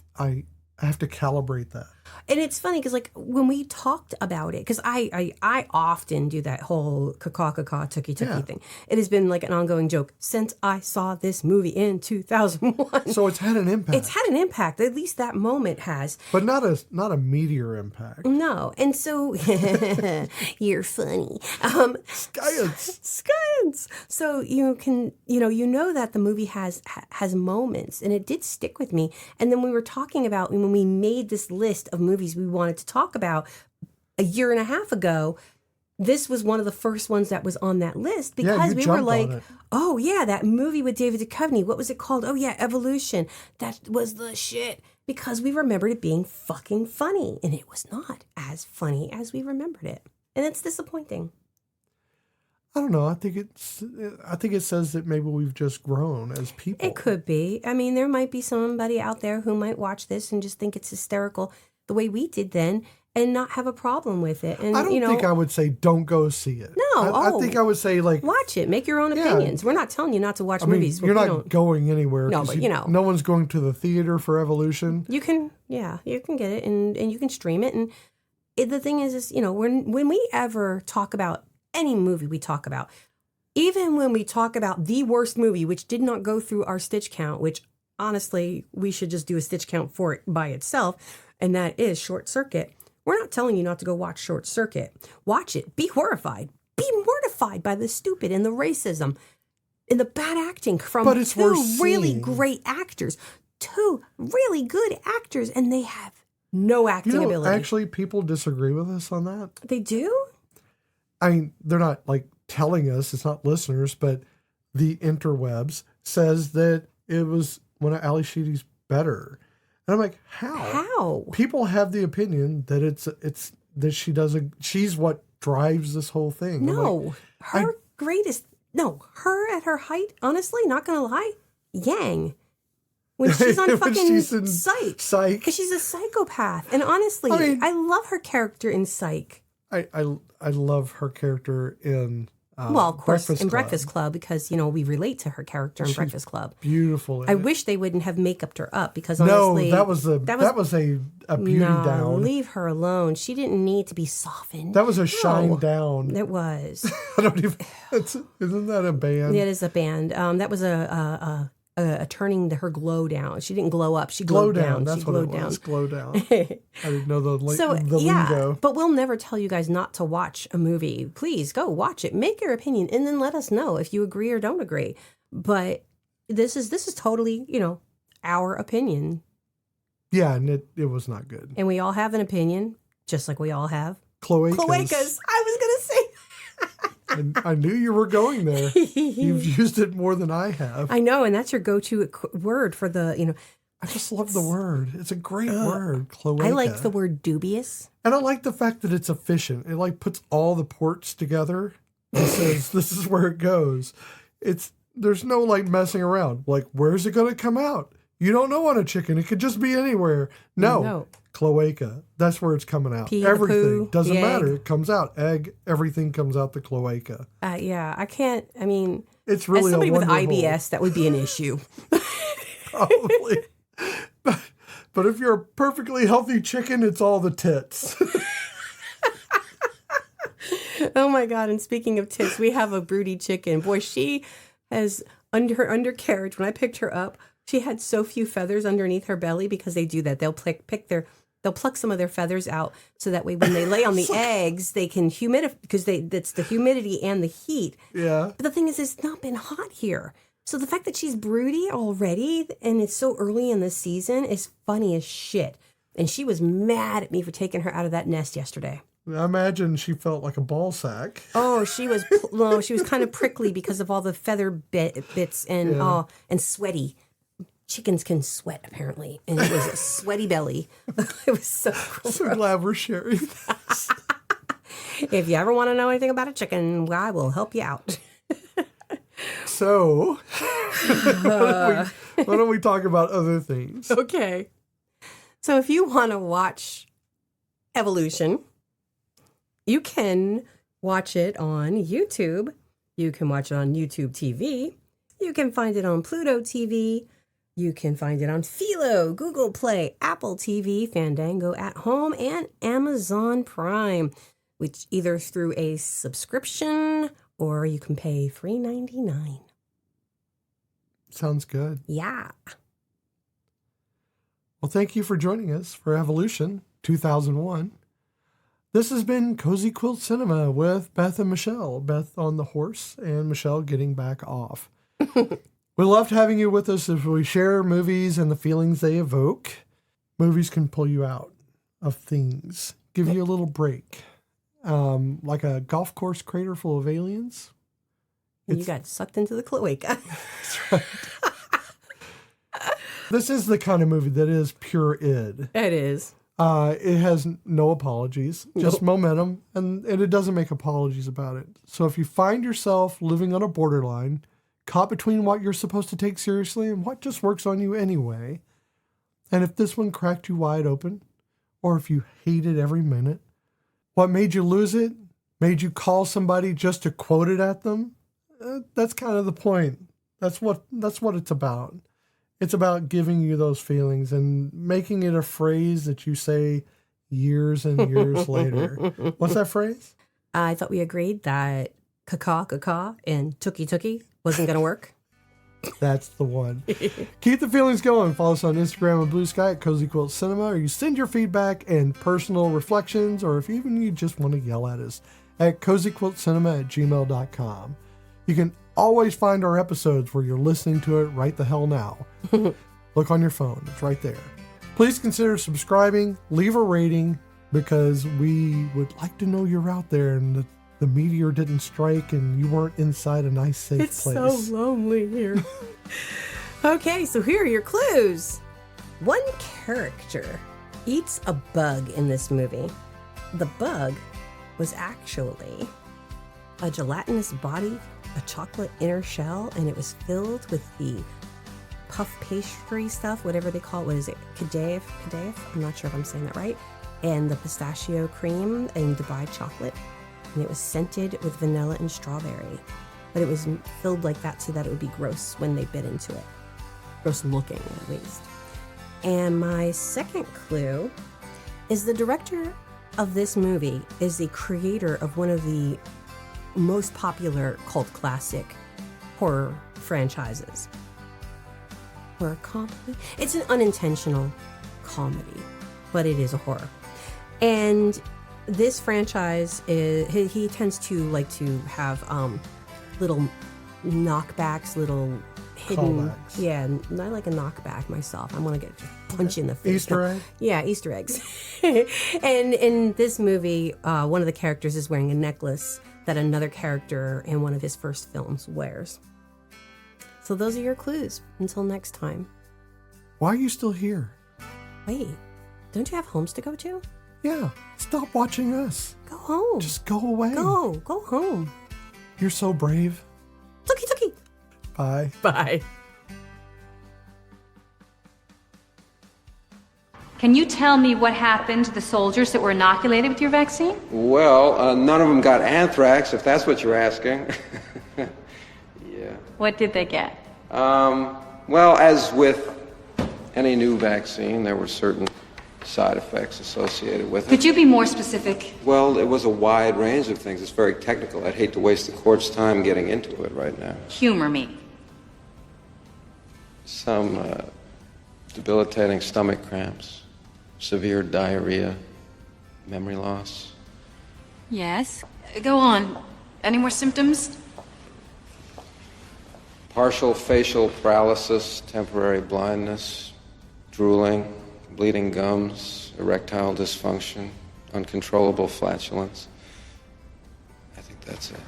calibrate that. And it's funny because, when we talked about it, because I often do that whole caca tookie thing. It has been an ongoing joke since I saw this movie in 2001. So it's had an impact. It's had an impact. At least that moment has. But not a meteor impact. No. And so, you're funny. Science. So you can, that the movie has moments, and it did stick with me. And then we were talking about, when we made this list of movies we wanted to talk about a year and a half ago, this was one of the first ones that was on that list, because we were like, oh yeah, that movie with David Duchovny, what was it called? Oh yeah, Evolution. That was the shit, because we remembered it being fucking funny, and it was not as funny as we remembered it. And it's disappointing. I don't know. I think it says that maybe we've just grown as people. It could be. I mean, there might be somebody out there who might watch this and just think it's hysterical the way we did then, and not have a problem with it. And I don't think I would say don't go see it. No, I think I would say watch it, make your own opinions. We're not telling you not to watch movies. You're not going anywhere. No, but no one's going to the theater for Evolution. You can get it and you can stream it. And the thing is when we ever talk about any movie we talk about, even when we talk about the worst movie, which did not go through our Stitch count, which honestly, we should just do a stitch count for it by itself, and that is Short Circuit. We're not telling you not to go watch Short Circuit. Watch it. Be horrified. Be mortified by the stupid and the racism and the bad acting from But it's worth two really seeing. great actors. Two really good actors, and they have no acting ability. Actually, people disagree with us on that. They do? I mean, they're not like telling us, it's not listeners, but the interwebs says that it was one of Ali Sheedy's better. And I'm like, how? How? People have the opinion that it's that she's what drives this whole thing. I'm No. like, Her at her height, honestly, not gonna lie, Yang. When she's on When fucking she's in Psych. Psych. Because she's a psychopath. And honestly, I mean- I love her character in Psych. I love her character in Well, of course, in Club. Breakfast Club, because, we relate to her character in Breakfast Club. Beautiful. in I it. wish they wouldn't have make-upped her up, because honestly... No, that was a beauty down. Leave her alone. She didn't need to be softened. That was a shine down. It was. I don't even. Isn't that a band? It is a band. That was a turning her glow down. She didn't glow up. She Glow glowed down. down. That's she what glowed it down. was. Glow down. I didn't know the So yeah, lingo. but we'll never tell you guys not to watch a movie. Please go watch it. Make your opinion, and then let us know if you agree or don't agree. But this is totally our opinion, Yeah, and it was not good. and we all have an opinion, just like we all have Cloacas. cloacas. I was gonna say. I knew you were going there. You've used it more than I have. I know, and that's your go-to word for the. I just love the word. It's a great word, cloaca. I like the word dubious. And I like the fact that it's efficient. It like puts all the ports together and says this is where it goes. There's no like messing around. Like, where's it going to come out? You don't know on a chicken. It could just be anywhere. No. Cloaca. That's where it's coming out. Pee, Everything. poo, Doesn't the matter. egg. It comes out. Egg. Everything comes out the cloaca. Yeah, I can't. I mean, It's really as somebody with wonder hole. IBS, that would be an issue. Probably. But if you're a perfectly healthy chicken, it's all the tits. Oh my God! And speaking of tits, we have a broody chicken. Boy, she has under her undercarriage. When I picked her up, she had so few feathers underneath her belly, because they do that. They'll pluck some of their feathers out, so that way when they lay on the eggs, they can humidify, because that's the humidity and the heat. Yeah. But the thing is, it's not been hot here. So the fact that she's broody already, and it's so early in the season, is funny as shit. And she was mad at me for taking her out of that nest yesterday. I imagine she felt like a ball sack. Oh, she was kind of prickly because of all the feather bits and and sweaty. Chickens can sweat, apparently, and it was a sweaty belly. It was so gross. So glad we're sharing this. If you ever want to know anything about a chicken, I will help you out. So, why don't we talk about other things? Okay. So if you want to watch Evolution, you can watch it on YouTube. You can watch it on YouTube TV. You can find it on Pluto TV. You can find it on Philo, Google Play, Apple TV, Fandango at Home, and Amazon Prime, which either through a subscription or you can pay $3.99. Sounds good. Yeah. Well, thank you for joining us for Evolution 2001. This has been Cozy Quilt Cinema with Beth and Michelle. Beth on the horse and Michelle getting back off. We loved having you with us as we share movies and the feelings they evoke. Movies can pull you out of things, give you a little break. Like a golf course crater full of aliens. You got sucked into the cloaca. That's right. This is the kind of movie that is pure id. It is. It has no apologies, just momentum, and it doesn't make apologies about it. So if you find yourself living on a borderline, caught between what you're supposed to take seriously and what just works on you anyway, and if this one cracked you wide open, or if you hated every minute, what made you lose it, made you call somebody just to quote it at them, that's kind of the point. That's what it's about. It's about giving you those feelings and making it a phrase that you say years and years later. What's that phrase? I thought we agreed that caca and tookie wasn't going to work. That's the one. Keep the feelings going. Follow us on Instagram and Blue Sky at Cozy Quilt Cinema, or you send your feedback and personal reflections, or if even you just want to yell at us, at cozyquiltcinema@gmail.com. You can always find our episodes where you're listening to it right the hell now. Look on your phone. It's right there. Please consider subscribing, leave a rating, because we would like to know you're out there and the meteor didn't strike and you weren't inside a nice, safe place. It's so lonely here. Okay, so here are your clues. One character eats a bug in this movie. The bug was actually a gelatinous body, a chocolate inner shell, and it was filled with the puff pastry stuff, whatever they call it. What is it? Kadayif? I'm not sure if I'm saying that right. And the pistachio cream and Dubai chocolate. And it was scented with vanilla and strawberry. But it was filled like that so that it would be gross when they bit into it. Gross looking, at least. And my second clue is the director of this movie is the creator of one of the most popular cult classic horror franchises. Horror comedy? It's an unintentional comedy, but it is a horror. And this franchise is, he tends to like to have little knockbacks, little hidden. Callbacks. Yeah, I like a knockback myself. I want to get punch in the face. Easter egg? Yeah, Easter eggs. And in this movie, one of the characters is wearing a necklace that another character in one of his first films wears. So those are your clues. Until next time. Why are you still here? Wait, don't you have homes to go to? Yeah, stop watching us. Go home. Just go away. Go home. You're so brave. Tuki. Bye. Bye. Can you tell me what happened to the soldiers that were inoculated with your vaccine? Well, none of them got anthrax, if that's what you're asking. Yeah. What did they get? Well, as with any new vaccine, there were certain side effects associated with it. Could you be more specific? Well, it was a wide range of things. It's very technical. I'd hate to waste the court's time getting into it right now. Humor me. Some debilitating stomach cramps, severe diarrhea, memory loss. Yes. Go on. Any more symptoms? Partial facial paralysis, temporary blindness, drooling, bleeding gums, erectile dysfunction, uncontrollable flatulence. I think that's it.